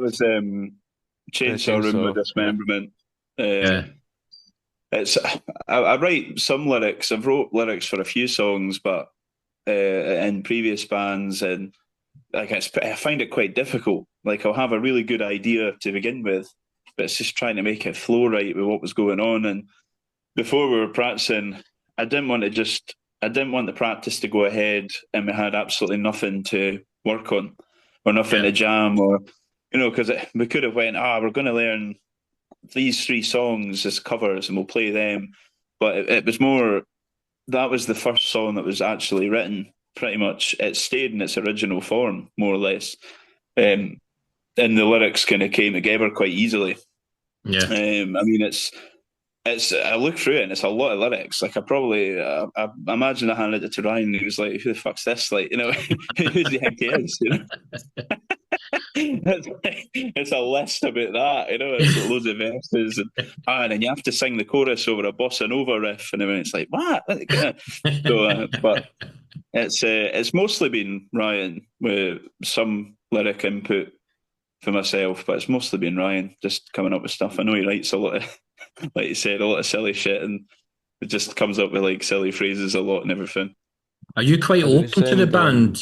was Chainsaw Room with Dismemberment. It's I write some lyrics. I've wrote lyrics for a few songs, but in previous bands, and like I find it quite difficult. Like, I'll have a really good idea to begin with, but it's just trying to make it flow right with what was going on. And before we were practicing, I didn't want the practice to go ahead and we had absolutely nothing to work on or nothing to jam, or, you know, because we could have went, we're going to learn these 3 songs as covers and we'll play them. But it was more, that was the first song that was actually written, pretty much. It stayed in its original form, more or less. And the lyrics kind of came together quite easily. Yeah. I mean, it's I look through it and it's a lot of lyrics. Like, I imagine I handed it to Ryan and he was like, who the fuck's this? Like, you know, who do you think he is? You know? It's a list about that, you know. It's loads of verses, and then you have to sing the chorus over a bossa nova riff, and then it's like, what? So, but it's mostly been Ryan with some lyric input for myself, but it's mostly been Ryan just coming up with stuff. I know he writes a lot of, like you said, a lot of silly shit, and it just comes up with like silly phrases a lot and everything. Are you quite open to the band?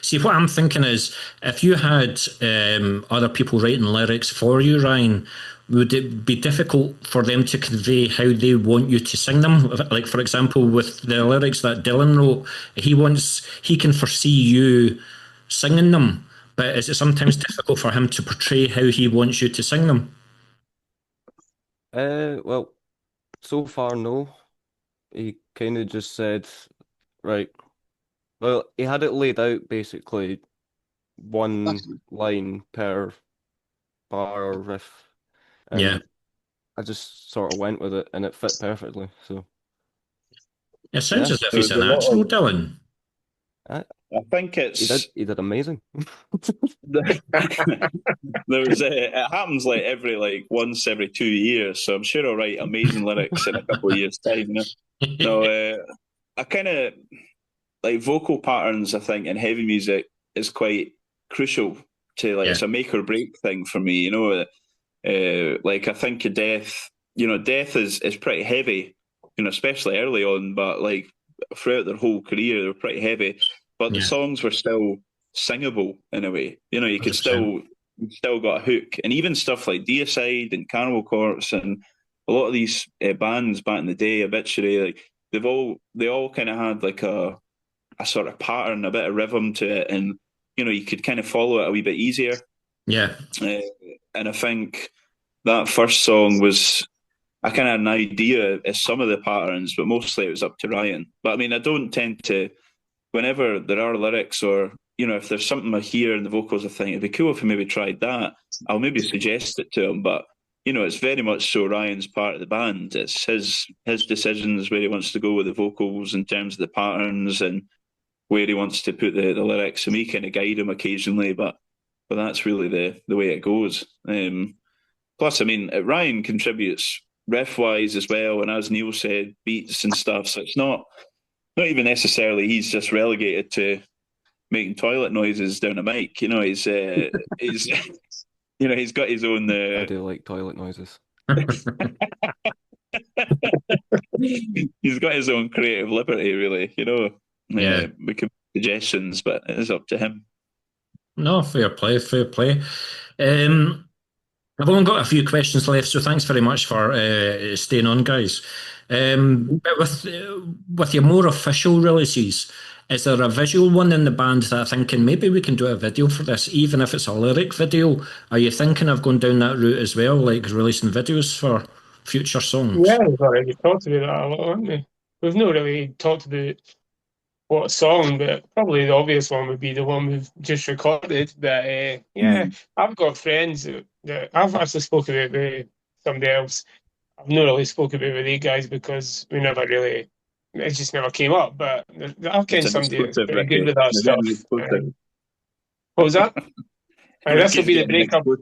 See, what I'm thinking is, if you had other people writing lyrics for you, Ryan, would it be difficult for them to convey how they want you to sing them? Like, for example, with the lyrics that Dylan wrote, he can foresee you singing them, but is it sometimes difficult for him to portray how he wants you to sing them? Well, so far, no. he kind of just said, right, well, he had it laid out basically one line per bar or riff, Yeah. and I just sort of went with it, and it fit perfectly. So It sounds Yeah. as if There he's was a a lot natural, of, Dylan. I, I think it's he did amazing. there was it happens like once every 2 years, so I'm sure I'll write amazing lyrics in a couple of years' time. No, I kind of like vocal patterns. I think in heavy music is quite crucial to Yeah. it's a make or break thing for me. Like I think of Death. Death is pretty heavy. Especially early on, but like throughout their whole career, they were pretty heavy. But the Yeah. songs were still singable in a way. You could 100%. still got a hook, and even stuff like Deicide and Cannibal Corpse and a lot of these bands back in the day, Obituary, like they all kind of had like a sort of pattern, a bit of rhythm to it, and you could kind of follow it a wee bit easier. Yeah. And I think that first song was I kind of had an idea of some of the patterns, but mostly it was up to Ryan. But I mean, I don't tend to, whenever there are lyrics or, if there's something I hear in the vocals, I think it'd be cool if he maybe tried that. I'll maybe suggest it to him. But, it's very much so Ryan's part of the band. It's his decisions where he wants to go with the vocals in terms of the patterns and where he wants to put the lyrics. And we kind of guide him occasionally, but that's really the way it goes. Plus, I mean, Ryan contributes riff-wise as well, and as Neil said, beats and stuff. So it's not even necessarily he's just relegated to making toilet noises down a mic. He's he's got his own. I do like toilet noises. He's got his own creative liberty, really. Yeah. We can make suggestions, but it is up to him. No, fair play, fair play. I've only got a few questions left, so thanks very much for staying on, guys. But with your more official releases, is there a visual one in the band that I'm thinking maybe we can do a video for this, even if it's a lyric video? Are you thinking of going down that route as well, like releasing videos for future songs? Yeah, we've already talked about that a lot, haven't we? We've not really talked about what song, but probably the obvious one would be the one we've just recorded. But I've got friends that I've actually spoken about with somebody else. I've not really spoken about with these guys because we never really, it just never came up. But I've ken somebody that's pretty good with that stuff. What was that? This will be the breakup. This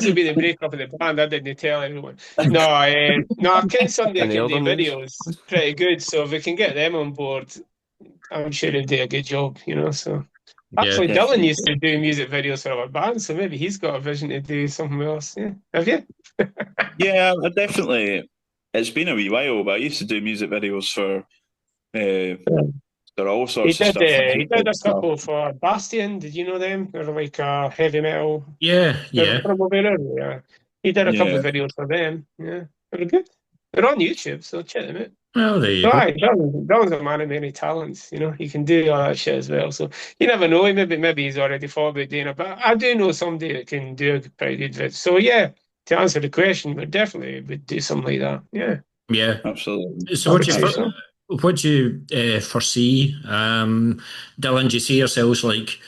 will be the breakup of the band. I didn't tell everyone. No, I've ken somebody that can do videos pretty good. So if we can get them on board, I'm sure they'll do a good job. So actually, Dylan used to do music videos for our band, so maybe he's got a vision to do something else. Yeah, have you? Yeah, I definitely. It's been a wee while, but I used to do music videos for. There are all sorts of stuff. He did a couple for Bastion. Did you know them? They're like a heavy metal. Yeah. Yeah. He did a couple of videos for them. Yeah, they're good. They're on YouTube, so check them out. Well, there you go. Dylan's a man of many talents. He can do all that shit as well. So you never know. Maybe he's already thought about doing it. But I do know somebody that can do a pretty good vid. So yeah, to answer the question, we definitely would do something like that. Yeah. Yeah. Absolutely. So what do you foresee, Dylan? Do you see yourselves like,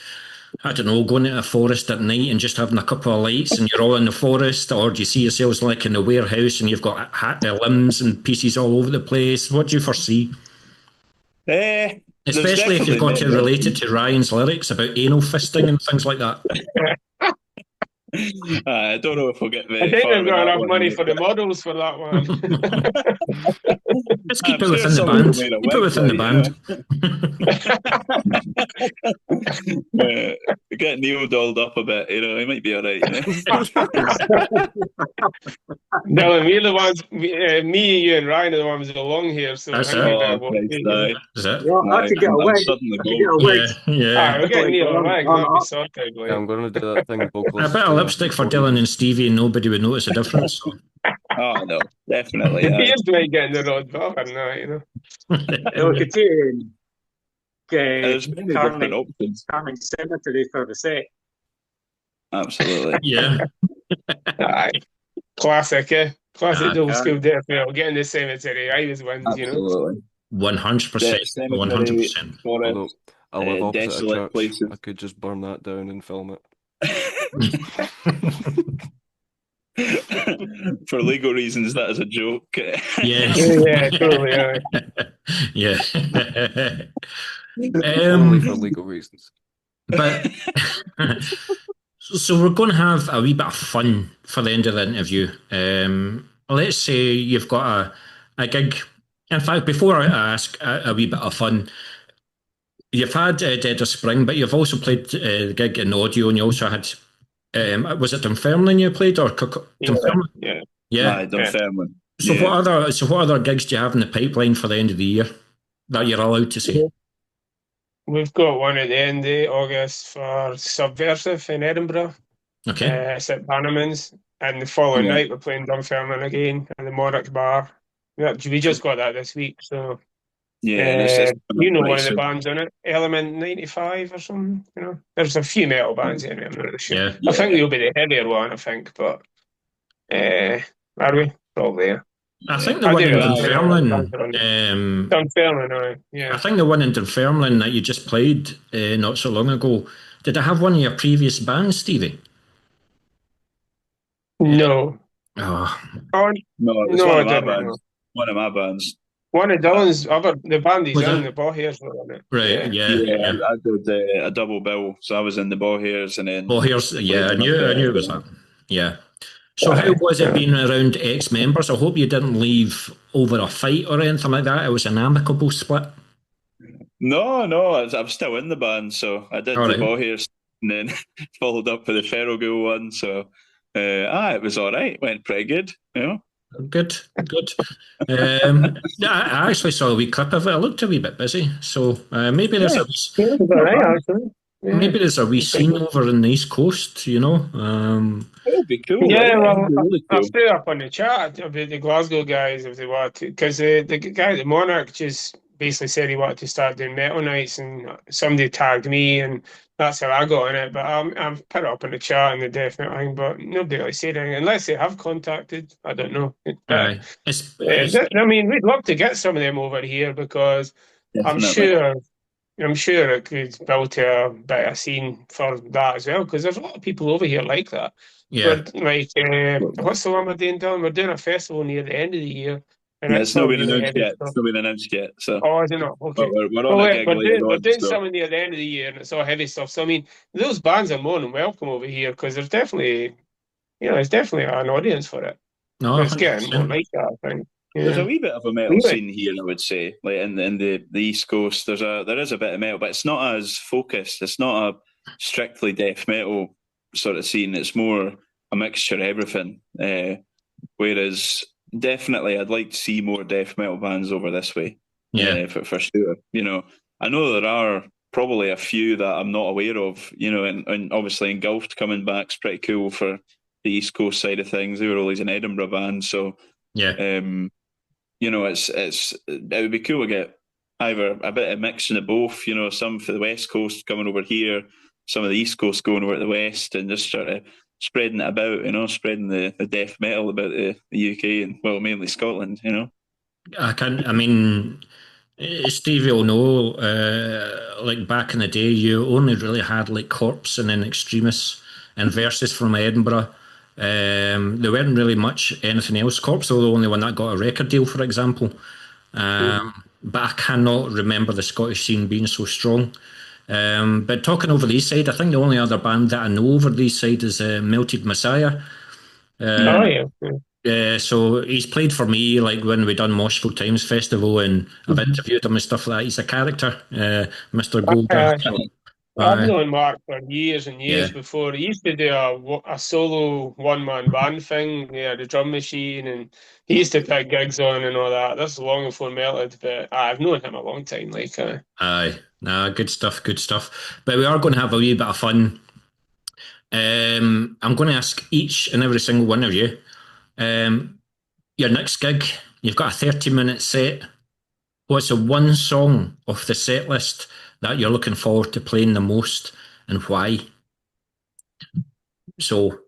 I don't know, going into a forest at night and just having a couple of lights and you're all in the forest, or do you see yourselves like in a warehouse and you've got limbs and pieces all over the place? What do you foresee? Especially if you've got to relate it to Ryan's lyrics about anal fisting and things like that. I don't know if we'll get very I think far they've got enough money mate. for the models for that one. Let's keep it within the band. Keep it within the band. Get Neil dolled up a bit, he might be all right. No, we're the ones, me, you, and Ryan are the ones with the long hair. So that's it. Is it? Well, I could get a wig. Yeah. We're getting Neil a wig. That'd be sorted. Yeah, I'm going to do that thing. A bit of lipstick for Dylan and Stevie, and nobody would notice a difference. Oh no, definitely. Yeah. He is doing getting the road back now, We could take There's many different options. Carming Cemetery for the set. Absolutely. Yeah. Classic, Classic old school death metal. Get in the cemetery. I always wins, Absolutely. 100%. Cemetery, 100%. Although forest, I live opposite a desolate church, places. I could just burn that down and film it. For legal reasons, that is a joke. Yes. Yeah, totally. Yeah. Only for legal reasons. But so we're going to have a wee bit of fun for the end of the interview. Let's say you've got a gig. In fact, before I ask a wee bit of fun, you've had Dead of Spring, but you've also played the gig in audio, and you also had was it Dunfermline you played or Dunfermline? Yeah. Yeah. Dunfermline. So Yeah. what other gigs do you have in the pipeline for the end of the year that you're allowed to say? We've got one at the end of August for Subversive in Edinburgh. Okay. It's at Bannerman's. And the following Yeah. night we're playing Dunfermline again at the Monarch Bar. Yeah, we just got that this week, so Yeah, it's you know pretty one of the soon. bands on it, Element 95 or something. There's a few metal bands in it. I'm not really sure. Yeah. I think we'll be the heavier one. I think, but are we? Probably. Yeah. I think the I one do in know how many bands are on it. Dunfermline. Dunfermline, aye. Yeah. I think the one in Dunfermline that you just played not so long ago. Did I have one of your previous bands, Stevie? No. Oh, Oh, No, it's no, one I of my didn't. bands. No. One of my bands. One of Dylan's the band he's Was in, it? the Bohairs were on it. right. Yeah. Yeah. I did a double bill, so I was in the Bohairs and then. Well, here's I knew it was that. Yeah. So how was it Yeah. being around ex-members? I hope you didn't leave over a fight or anything like that. It was an amicable split. No, I'm still in the band, so I did All the right. Bohairs and then followed up with the Feral Ghoul one. So, it was all right. Went pretty good, Good. I actually saw a wee clip of it. It looked a wee bit busy. So maybe there's Yeah, it was all right, actually. Yeah. maybe there's a wee scene over in the East Coast, It'd be cool. Yeah, right? well, It'd be really I've cool. threw up on the chat about the Glasgow guys if they want to, because the guy at the Monarch just basically said he wanted to start doing metal nights, and somebody tagged me, and that's how I got on it. But I've put it up in the chat and the death metal thing, but nobody really said anything unless they have contacted. I don't know. Aye. I mean, we'd love to get some of them over here because I'm Definitely. sure it could build to a better scene for that as well, because there's a lot of people over here like that. Yeah. What's the one we're doing, Dylan? We're doing a festival near the end of the year, and Yeah, it's it's not all been really announced heavy yet. stuff. It's not been announced yet. So, Oh, is it not? Okay. but we're on a gig later We're on. doing So, something near the end of the year, and it's all heavy stuff. So I mean, those bands are more than welcome over here because there's definitely, it's definitely an audience for it. No, It's getting more 100%. like that, I think. there's a Yeah. wee bit of a metal Really? scene here, I would say. Like in the East Coast, there is a bit of metal, but it's not as focused. It's not a strictly death metal sort of scene. It's more a mixture of everything. Whereas definitely, I'd like to see more death metal bands over this way. Yeah. For sure. I know there are probably a few that I'm not aware of. And obviously Engulfed coming back's pretty cool for the East Coast side of things. They were always an Edinburgh band, so Yeah. it would be cool to get either a bit of mixing of both. Some for the West Coast coming over here, some of the East Coast going over to the West, and just sort of spreading it about. Spreading the death metal about the UK and mainly Scotland. I mean, Stevie will know, like back in the day, you only really had like Corpse and then Extremis and Versus from Edinburgh. There weren't really much anything else. Corpse were the only one that got a record deal, for example. But I cannot remember the Scottish scene being so strong. But talking over the East Side, I think the only other band that I know over the East Side is Melted Messiah. Oh, yeah. So he's played for me, like when we done Moshville Times Festival, and I've interviewed him and stuff like that. He's a character, Mr. Golder. I've known Mark for years and years Yeah. before. He used to do a solo one-man band thing. He had a drum machine, and he used to pick gigs on and all that. That's long before Melted, but I've known him a long time. Aye, nah, good stuff. But we are going to have a wee bit of fun. I'm going to ask each and every single one of you, your next gig, you've got a 30-minute set. What's the one song off the set list that you're looking forward to playing the most, and why? So,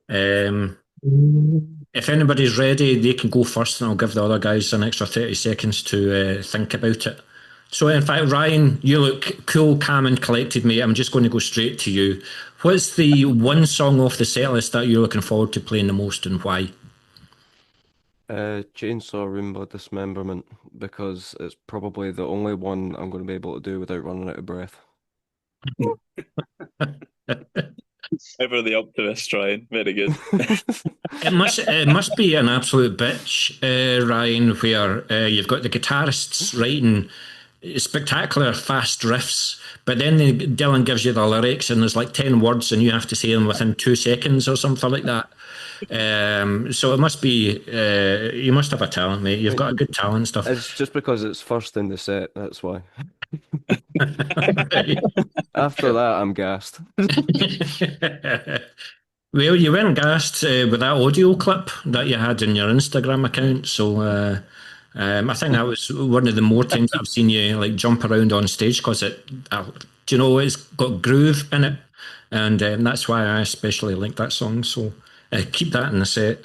if anybody's ready, they can go first, and I'll give the other guys an extra 30 seconds to think about it. So, in fact, Ryan, you look cool, calm, and collected, mate. I'm just going to go straight to you. What's the one song off the set list that you're looking forward to playing the most, and why? Chainsaw Roomba Dismemberment, because it's probably the only one I'm going to be able to do without running out of breath. Ever the optimist, Ryan. Very good. It must be an absolute bitch, Ryan, where you've got the guitarists writing spectacular fast riffs, but then Dylan gives you the lyrics and there's like 10 words and you have to say them within 2 seconds or something like that. So it must be, you must have a talent, mate. You've got a good talent stuff. It's just because it's first in the set, that's why. After that, I'm gassed. Well, you weren't gassed with that audio clip that you had in your Instagram account, so I think that was one of the more times I've seen you like jump around on stage because do you know, it's got groove in it, and that's why I especially like that song. So keep that in the set.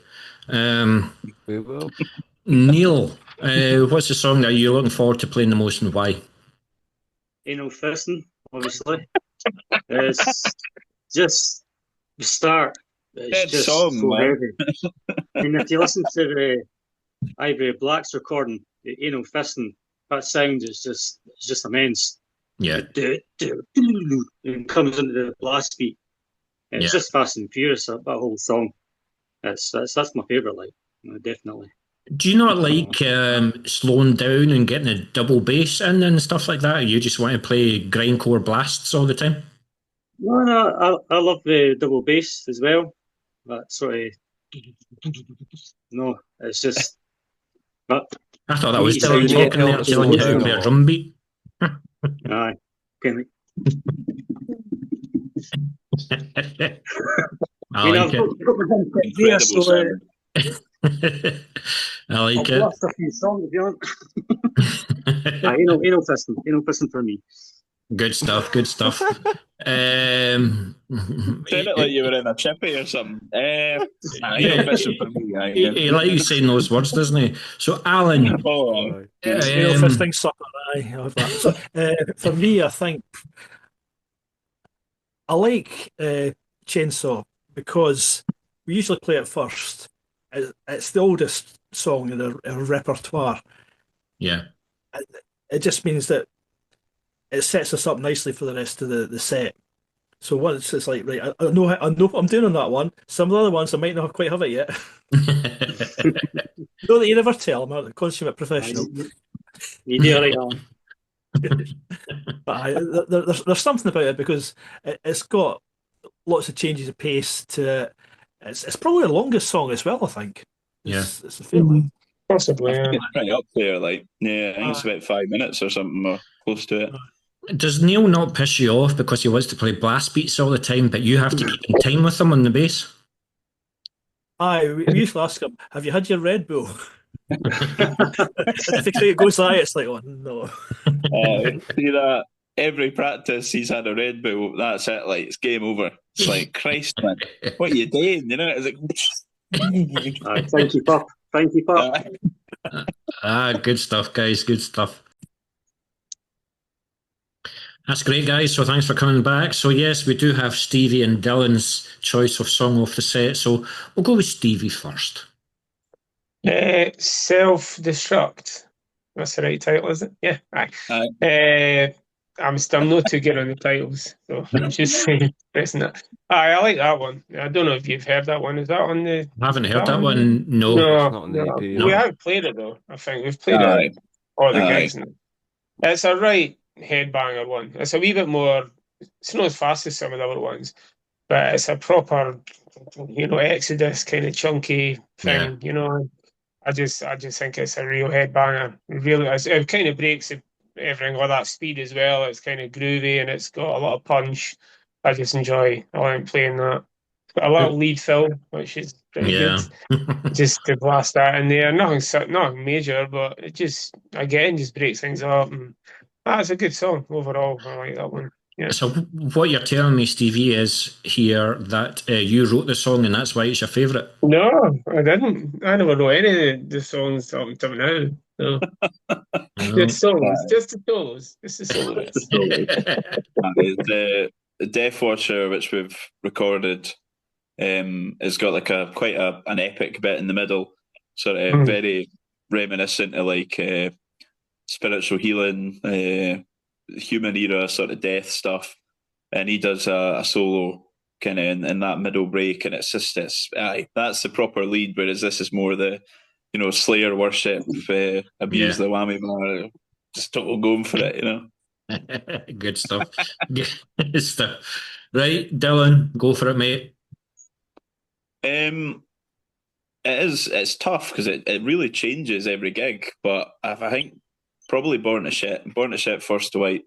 We will. Neil, what's the song that you're looking forward to playing the most, and why? Anal fisting, obviously. It's just the start. It's Good just song, so man. heavy. And if you listen to the Ivory Blacks recording, the anal fisting, that sound is just immense. Yeah. And comes into the blast beat. It's just fast and furious, that whole song. That's my favourite, like, definitely. Do you not like slowing down and getting a double bass in and stuff like that? Or you just want to play grindcore blasts all the time? No, I love the double bass as well. That sort of no, it's just. But I thought that was you Dylan sound talking there, telling you how to play a drum beat. aye, kind I like it. Incredible sound. I like I'll it. blast a few songs if you want. Anal fisting for me. Good stuff, good stuff. Sounded like you were in a chippy or something. Fishing for me. He likes saying those words, doesn't he? So, Alan. Anal fisting sucker, I have that. So, for me, I think I like Chainsaw because we usually play it first. It's the oldest song in our repertoire. Yeah. It just means that it sets us up nicely for the rest of the set. So once it's like, right, I know what I'm doing on that one. Some of the other ones I might not quite have it yet. Don't that you never tell. I'm a consummate professional. You do right on. But there's something about it because it's got lots of changes of pace to it. It's probably the longest song as well, I think. It's a fairly... Possibly, yeah. It's right up there, like, yeah, I think it's about 5 minutes or something, or close to it. Does Neil not piss you off because he wants to play blast beats all the time, but you have to keep in time with him on the bass? Aye, we usually ask him, have you had your Red Bull? If it goes aye, it's like, oh, no. See that? Every practice he's had a Red Bull, that's it, like, it's game over. It's like, Christ, man, what are you doing? You know, it's like... Thank you, Pop. Thank you, Pop. Good stuff, guys. Good stuff. That's great, guys. So thanks for coming back. So yes, we do have Stevie and Dylan's choice of song off the set. So we'll go with Stevie first. Self-destruct. That's the right title, is it? Yeah. Aye. I'm not too good on the titles, so I'm just pressing that. I like that one. I don't know if you've heard that one. Is that on the? I haven't heard that one. No, it's not on the EP. We haven't played it though. I think we've played it all the gigs. It's a right headbanger one. It's a wee bit more. It's not as fast as some of the other ones, but it's a proper, Exodus kind of chunky thing. Yeah. I just think it's a real headbanger. Really, it kind of breaks everything with that speed as well. It's kind of groovy and it's got a lot of punch. I like playing that. It's got a lot of lead fill, which is pretty good. Just to blast that in there. Nothing major, but it just breaks things up. And that's a good song overall. I like that one. Yeah. So what you're telling me, Stevie, is here that you wrote the song and that's why it's your favourite. No, I didn't. I never know any of the songs up until now. No. The solos, just the solos, just the solos. The Death Watcher, which we've recorded, has got like quite an epic bit in the middle, sort of very reminiscent of like spiritual healing, human era sort of death stuff, and he does a solo kind of in that middle break, and it's just that's the proper lead, whereas this is more the Slayer worship, abuse the whammy bar, just total going for it, Good stuff. Good stuff. Right, Dylan, go for it, mate. It's tough because it really changes every gig, but I think probably Born to Shit first to white,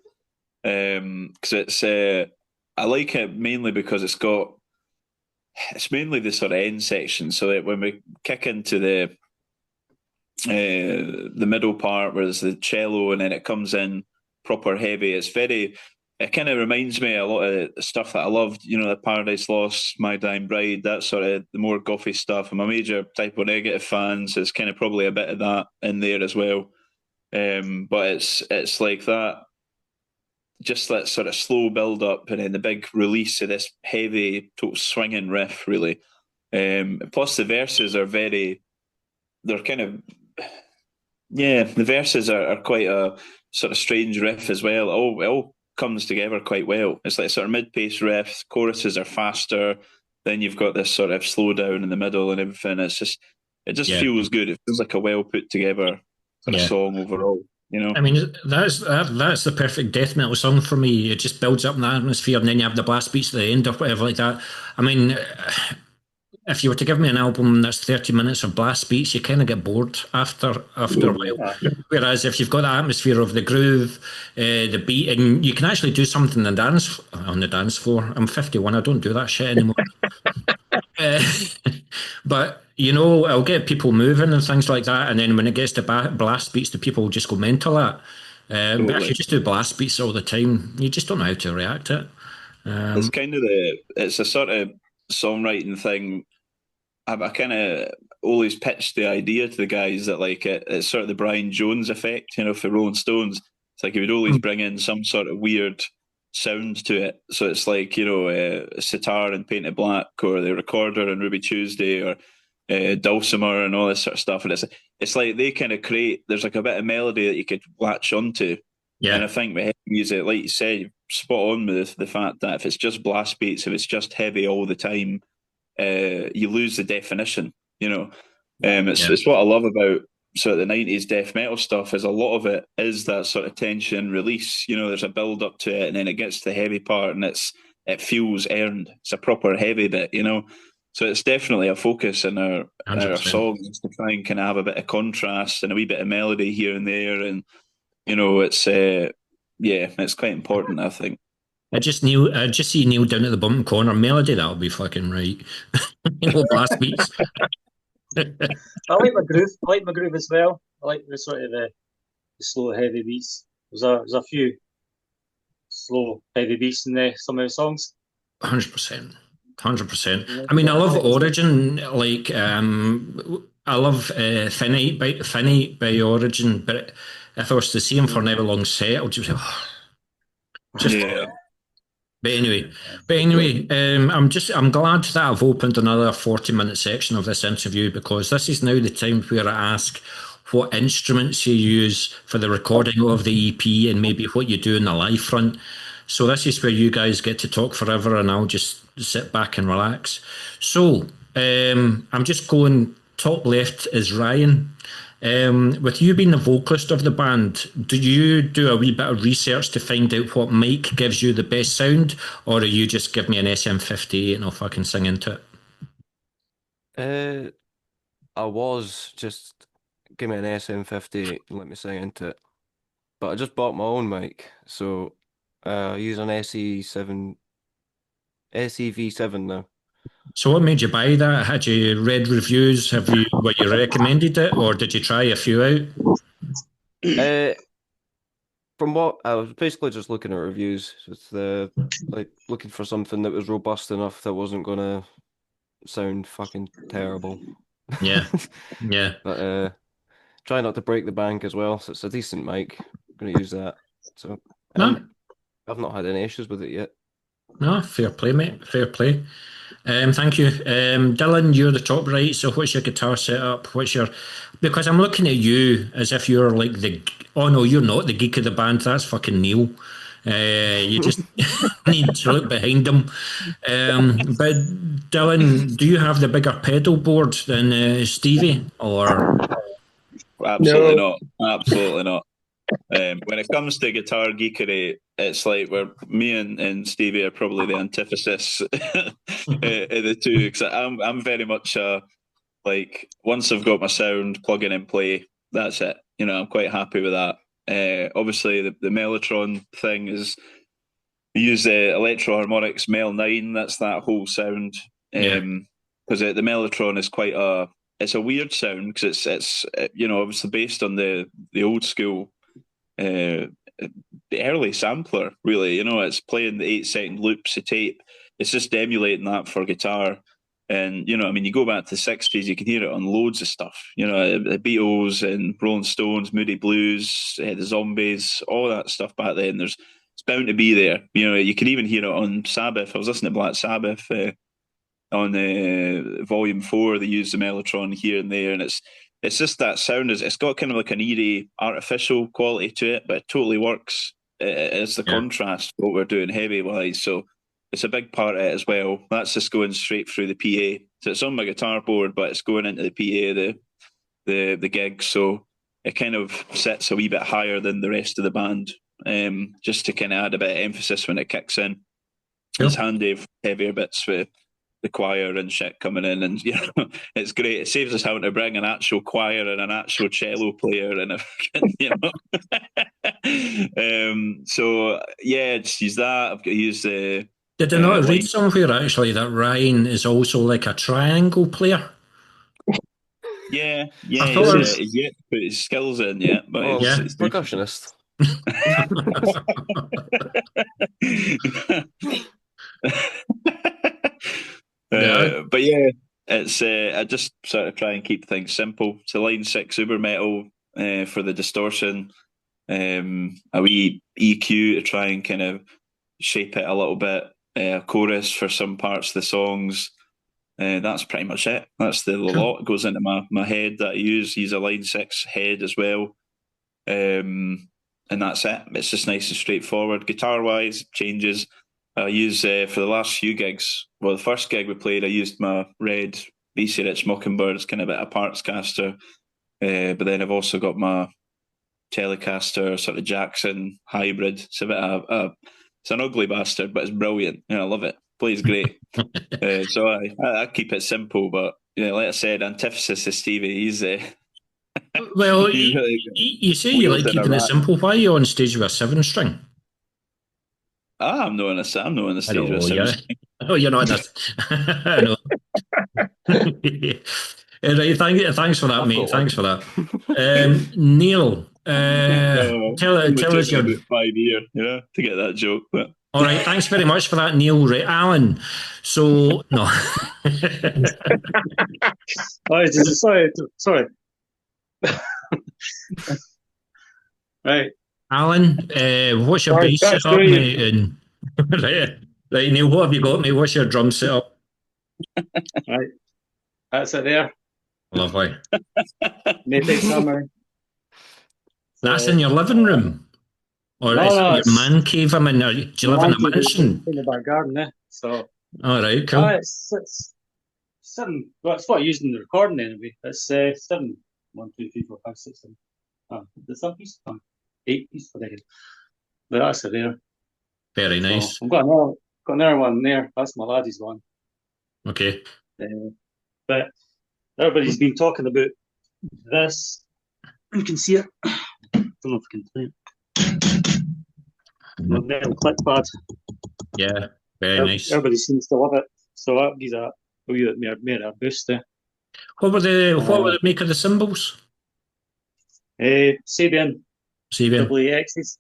because it's I like it mainly because it's mainly the sort of end section, so that when we kick into the middle part where there's the cello and then it comes in proper heavy, it kind of reminds me a lot of stuff that I loved, the Paradise Lost, My Dying Bride, that sort of the more gothy stuff. I'm a major Type O Negative fan, so it's kind of probably a bit of that in there as well. But it's like that, just that sort of slow build up and then the big release of this heavy, total swinging riff, really. Plus the verses are they're kind of, the verses are quite a sort of strange riff as well. It all comes together quite well. It's like sort of mid-pace riffs, choruses are faster, then you've got this sort of slowdown in the middle and everything. It just feels good. It feels like a well put together sort of song overall. I mean, that's the perfect death metal song for me. It just builds up in the atmosphere, and then you have the blast beats at the end or whatever like that. I mean, if you were to give me an album that's 30 minutes of blast beats, you kind of get bored after a while. Whereas if you've got the atmosphere of the groove, the beat, and you can actually do something on the dance floor. I'm 51, I don't do that shit anymore. But I'll get people moving and things like that, and then when it gets to blast beats, the people just go mental at. But if you just do blast beats all the time, you just don't know how to react to it. It's kind of it's a sort of songwriting thing. I kind of always pitched the idea to the guys that like it's sort of the Brian Jones effect, for Rolling Stones. It's like he would always bring in some sort of weird sound to it. So it's like, sitar and Painted Black, or the recorder and Ruby Tuesday, or dulcimer and all this sort of stuff. And it's like they kind of create, there's like a bit of melody that you could latch onto. Yeah. And I think with heavy music, like you said, spot on with the fact that if it's just blast beats, if it's just heavy all the time, you lose the definition, It's what I love about sort of the 90s death metal stuff, is a lot of it is that sort of tension release. There's a build up to it, and then it gets to the heavy part, and it feels earned. It's a proper heavy bit, So it's definitely a focus in our songs to try and kind of have a bit of contrast and a wee bit of melody here and there, and it's quite important, I think. I just see Neil down at the bottom corner. Melody, that'll be fucking right. Blast beats. I like my groove as well. I like the sort of the slow, heavy beats. There's a few slow, heavy beats in some of the songs. 100%. 100%. I mean, I love Origin. Like, I love Finite by Origin, but if I was to see him for an hour long set, I would just But anyway, I'm glad that I've opened another 40-minute section of this interview, because this is now the time where I ask what instruments you use for the recording of the EP and maybe what you do in the live front. So this is where you guys get to talk forever and I'll just sit back and relax. So I'm just going top left is Ryan. With you being the vocalist of the band, do you do a wee bit of research to find out what mic gives you the best sound, or are you just give me an SM58 and I'll fucking sing into it? I was just give me an SM58 and let me sing into it, but I just bought my own mic, so I use an SEV7 now. So what made you buy that? Had you read reviews? Were you recommended it, or did you try a few out? from what I was basically just looking at reviews, with the like looking for something that was robust enough that wasn't gonna sound fucking terrible. Yeah. Yeah. But try not to break the bank as well. So it's a decent mic. I'm gonna use that. So No, I've not had any issues with it yet. no, fair play, mate. Fair play. Thank you. Dylan, you're the top right, so what's your guitar setup? Because I'm looking at you as if you're like oh no, you're not the geek of the band, that's fucking Neil. You just need to look behind him. But Dylan, do you have the bigger pedal board than Stevie? Or Absolutely not. Absolutely not. When it comes to guitar geekery, it's like me and Stevie are probably the antithesis of the two. Because I'm very much like, once I've got my sound, plug in and play, that's it. I'm quite happy with that. Obviously, the Mellotron thing is, we use the Electro Harmonics Mel 9. That's that whole sound. Because the Mellotron is it's a weird sound, because it's obviously based on the old school, the early sampler, really. It's playing the 8-second loops of tape. It's just emulating that for guitar. And, you go back to the 60s, you can hear it on loads of stuff. The Beatles and Rolling Stones, Moody Blues, the Zombies, all that stuff back then. It's bound to be there. You can even hear it on Sabbath. I was listening to Black Sabbath on Volume 4. They use the Mellotron here and there, and it's just that sound. It's got kind of like an eerie, artificial quality to it, but it totally works. It's the contrast what we're doing heavy-wise, so it's a big part of it as well. That's just going straight through the PA. So it's on my guitar board, but it's going into the PA, the gig, so it kind of sits a wee bit higher than the rest of the band, just to kind of add a bit of emphasis when it kicks in. It's handy for heavier bits for the choir and shit coming in, and it's great. It saves us having to bring an actual choir and an actual cello player and so yeah, just use that. I've got to use the. Did I not read somewhere actually that Ryan is also like a triangle player? Yeah, he's yet to put his skills in yet, but it's percussionist. But yeah, it's I just sort of try and keep things simple. It's a line 6 uber metal for the distortion, a wee EQ to try and kind of shape it a little bit, a chorus for some parts of the songs. That's pretty much it. That's the lot goes into my head that I use. Use a line 6 head as well, and that's it. It's just nice and straightforward. Guitar wise, changes. I use for the last few gigs. Well, the first gig we played, I used my red BC Rich Mockingbird. It's kind of a bit of parts caster, but then I've also got my Telecaster sort of Jackson hybrid. It's a bit it's an ugly bastard, but it's brilliant. I love it. Plays great. So I keep it simple, but like I said, antithesis to Stevie. He's well, you say you like keeping it simple. Why are you on stage with a 7-string? I'm not on the stage with a 7-string. Oh, you're not in I know. Right, thanks for that, mate. Thanks for that. Neil, tell us your 5 years, to get that joke. But all right, thanks very much for that, Neil. Right, Alan. So no. Sorry. Right, Alan. What's your bass setup, mate? And right, Neil. What have you got, mate? What's your drum setup? Right, that's it there. Lovely. Matrix Hammer. That's in your living room, or is it your man cave? Do you live in a mansion? In the back garden, there. So. All right, cool. It's 7. Well, it's what I used in the recording anyway. It's 7. 1, 2, 3, 4, 5, 6, 7. There's some piece. 8 pieces for that. But that's it there. Very nice. So I've got another one there. That's my laddie's one. Okay. But everybody's been talking about this. You can see it. Don't know if I can play it. The metal click pad. Yeah, very nice. Everybody seems to love it. So that gives a wee bit more boost there. What would it make of the cymbals? Sabian. Sabian. WXs.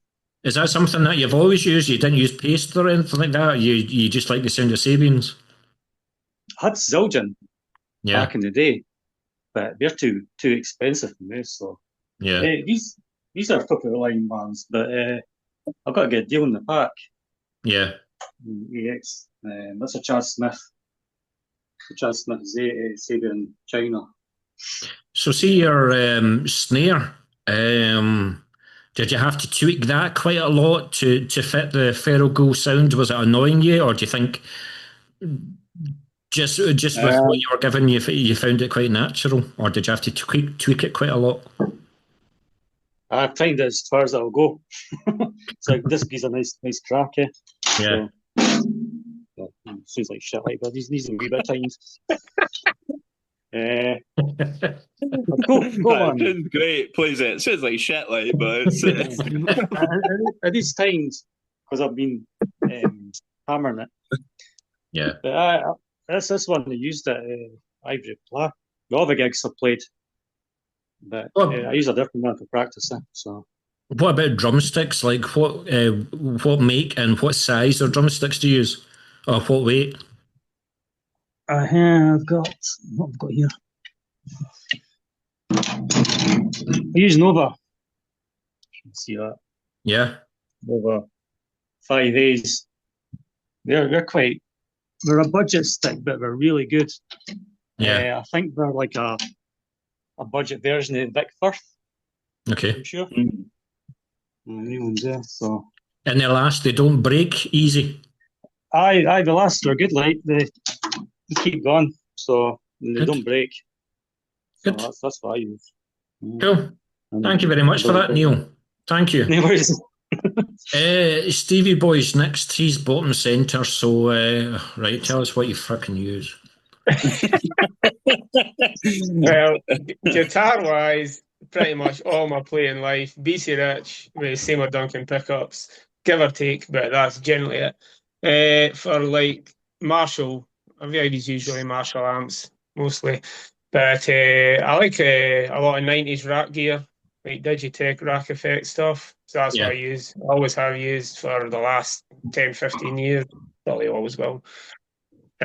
Is that something that you've always used? You didn't use paste or anything like that? You just like the sound of Sabians? I had Zildjian Yeah, back in the day, but they're too expensive for me. So yeah. these are top of the line bands, but I've got to get a deal in the pack. Yeah. EX. That's a Chad Smith. The Chad Smith Sabian China. So see your snare. Did you have to tweak that quite a lot to fit the Feral Ghoul sound? Was it annoying you, or do you think just with what you were given, you found it quite natural, or did you have to tweak it quite a lot? I find it as far as I'll go. So this is a nice track, eh? Yeah. So, sounds like shit, like, but these are wee bit times. Go on. Sounds great, plays it. Sounds like shit, like, but it's at these times, because I've been hammering it. Yeah. But that's this one I used at Ivory Blacks. All the gigs I've played, but I use a different one for practice. So. What about drumsticks? Like what make and what size of drumsticks do you use, or what weight? I've got what I've got here. I use Nova. You can see that. Yeah. Nova 5As. They're a budget stick, but they're really good. Yeah. I think they're like a budget version of Vic Firth. Okay. I'm sure. New ones there, so. And they don't break easy. Aye, the last are good. Like they keep going, so they don't break. So Good. that's what I use. Cool. Thank you very much for that, Neil. Thank you. No worries. Stevie Boy's next. He's bottom centre. So right, tell us what you fucking use. Well, guitar wise, pretty much all my playing life, BC Rich with Seymour Duncan pickups, give or take, but that's generally it. For like Marshall, I've always usually Marshall amps mostly, but I like a lot of 90s rack gear, like Digitech rack effect stuff. So that's what I use. I always have used for the last 10, 15 years. Probably always will.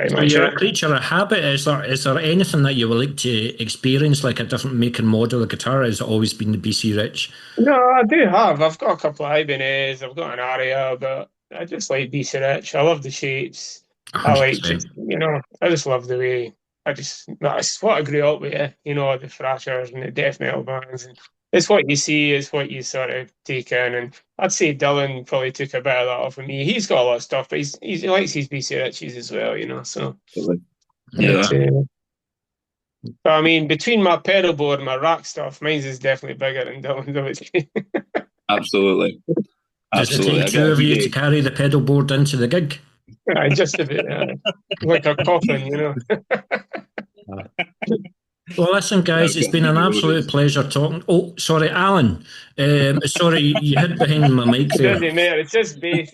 So you're a creature of habit. Is there anything that you would like to experience, like a different make and model of guitar? Has it always been the BC Rich? No, I do have. I've got a couple of Ibanez. I've got an Aria, but I just like BC Rich. I love the shapes. 100%. I like just, I just love the way. That's what I grew up with. The thrashers and the death metal bands. And it's what you see. It's what you sort of take in. And I'd say Dylan probably took a bit of that off of me. He's got a lot of stuff, but he likes his BC Riches as well. So Yeah. But I mean, between my pedal board and my rack stuff, mine's is definitely bigger than Dylan's. Absolutely. Does it take two of you to carry the pedal board into the gig? Just a bit, like a coffin. Well, listen, guys, it's been an absolute pleasure talking. Oh, sorry, Alan. Sorry, you hid behind my mic there. It doesn't matter. It's just bass.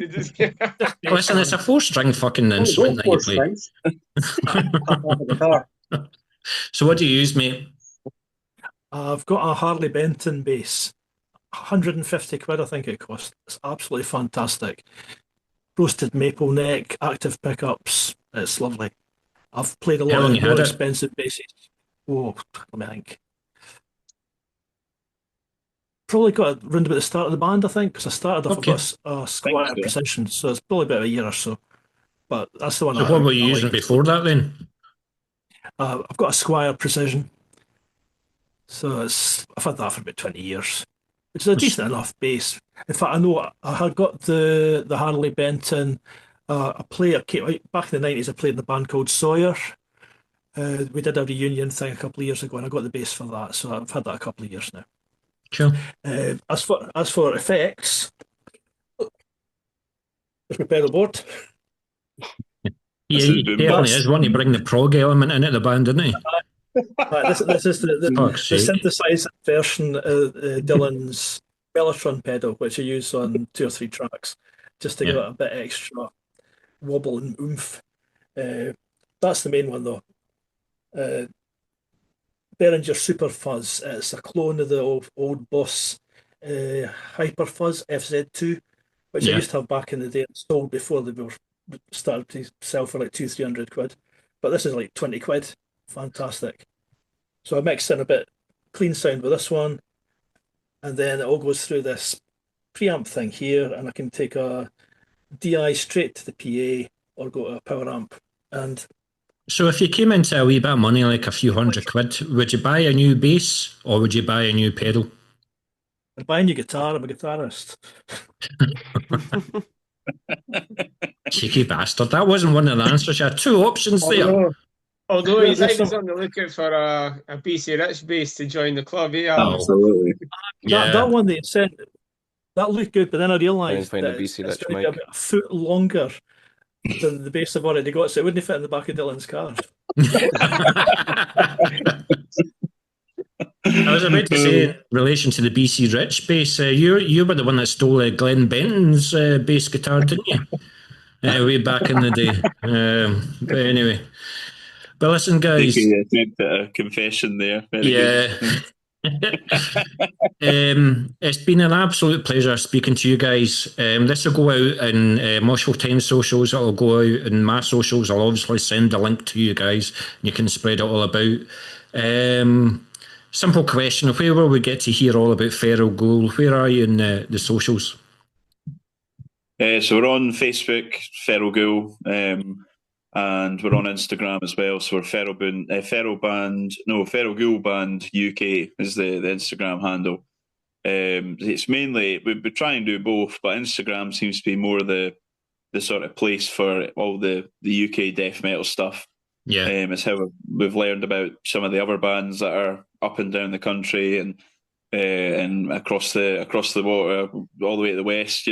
Listen, it's a 4-string fucking instrument that you play. So what do you use, mate? I've got a Harley Benton bass. 150 quid, I think it cost. It's absolutely fantastic. Roasted maple neck, active pickups. It's lovely. I've played a lot of more expensive basses. Oh, let me think. Probably got it round about the start of the band, I think, because I started off with a Squire Precision, so it's probably about a year or so. But that's the one. So what were you using before that then? I've got a Squire Precision, so I've had that for about 20 years, which is a decent enough bass. In fact, I know I had got the Harley Benton. Back in the 90s. I played in a band called Sawyer. We did a reunion thing a couple of years ago, and I got the bass for that. So I've had that a couple of years now. Sure. As for effects, there's my pedal board. Yeah, he definitely is wanting to bring the prog element into the band, isn't he? This is the synthesized version of Dylan's Mellotron pedal, which I use on 2 or 3 tracks, just to give it a bit extra wobble and oomph. That's the main one, though. Behringer Super Fuzz. It's a clone of the old Boss Hyper Fuzz FZ2. which I used to have back in the day, sold before they were started to sell for like 200-300 quid. But this is like 20 quid. Fantastic. So I mixed in a bit clean sound with this one, and then it all goes through this preamp thing here, and I can take a DI straight to the PA or go to a power amp. And so if you came into a wee bit of money, like a few £100, would you buy a new bass or would you buy a new pedal? I'd buy a new guitar. I'm a guitarist. Cheeky bastard. That wasn't one of the answers. You had two options there. Although he's always on the lookout for a BC Rich bass to join the club, eh? Absolutely. That one they sent, that looked good, but then I realised Find that a BC it's Rich going to be mic. about a foot longer than the bass I've already got, so it wouldn't fit in the back of Dylan's car. I was about to say, in relation to the BC Rich bass, you were the one that stole Glenn Benton's bass guitar, didn't you? Way back in the day. But anyway. But listen, guys. Taking attempt at a confession there. Very good. It's been an absolute pleasure speaking to you guys. This will go out in Moshville Times socials. It'll go out in my socials. I'll obviously send a link to you guys. And you can spread it all about. Simple question. Where will we get to hear all about Feral Ghoul? Where are you in the socials? So we're on Facebook, Feral Ghoul, and we're on Instagram as well. So we're Feral Ghoul Band UK is the Instagram handle. It's mainly we try and do both, but Instagram seems to be more the sort of place for all the UK death metal stuff. Yeah, it's how we've learned about some of the other bands that are up and down the country and across the water, all the way to the west.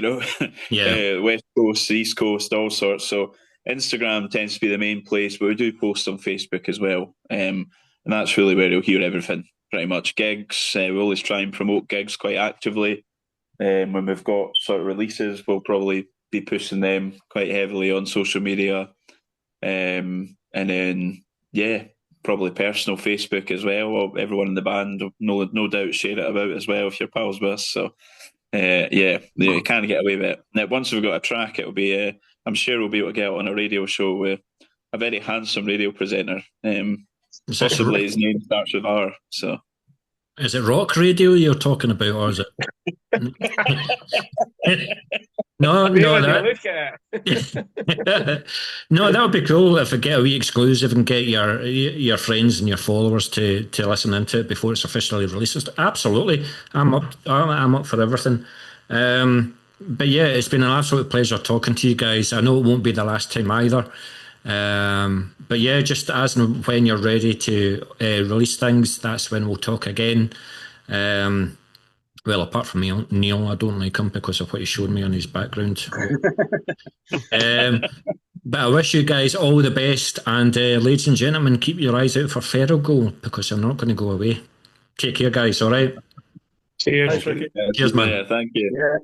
West Coast, East Coast, all sorts. So Instagram tends to be the main place, but we do post on Facebook as well, and that's really where you'll hear everything. Pretty much gigs. We always try and promote gigs quite actively. When we've got sort of releases, we'll probably be pushing them quite heavily on social media. And then, probably personal Facebook as well. Everyone in the band will no doubt share it about as well if you're pals with us. So, you can't get away with it. Now, once we've got a track, it'll be, I'm sure we'll be able to get on a radio show with a very handsome radio presenter. Possibly his name starts with R. So, is it rock radio you're talking about, or is it? No, that no, that would be cool if I get a wee exclusive and get your friends and your followers to listen into it before it's officially released. Absolutely, I'm up for everything. But yeah, it's been an absolute pleasure talking to you guys. I know it won't be the last time either. But yeah, just as and when you're ready to release things, that's when we'll talk again. Well, apart from Neil, I don't like him because of what he showed me on his background. But I wish you guys all the best, and ladies and gentlemen, keep your eyes out for Feral Ghoul because I'm not going to go away. Take care, guys. All right. Cheers. Cheers, man. Yeah, thank you. Yeah.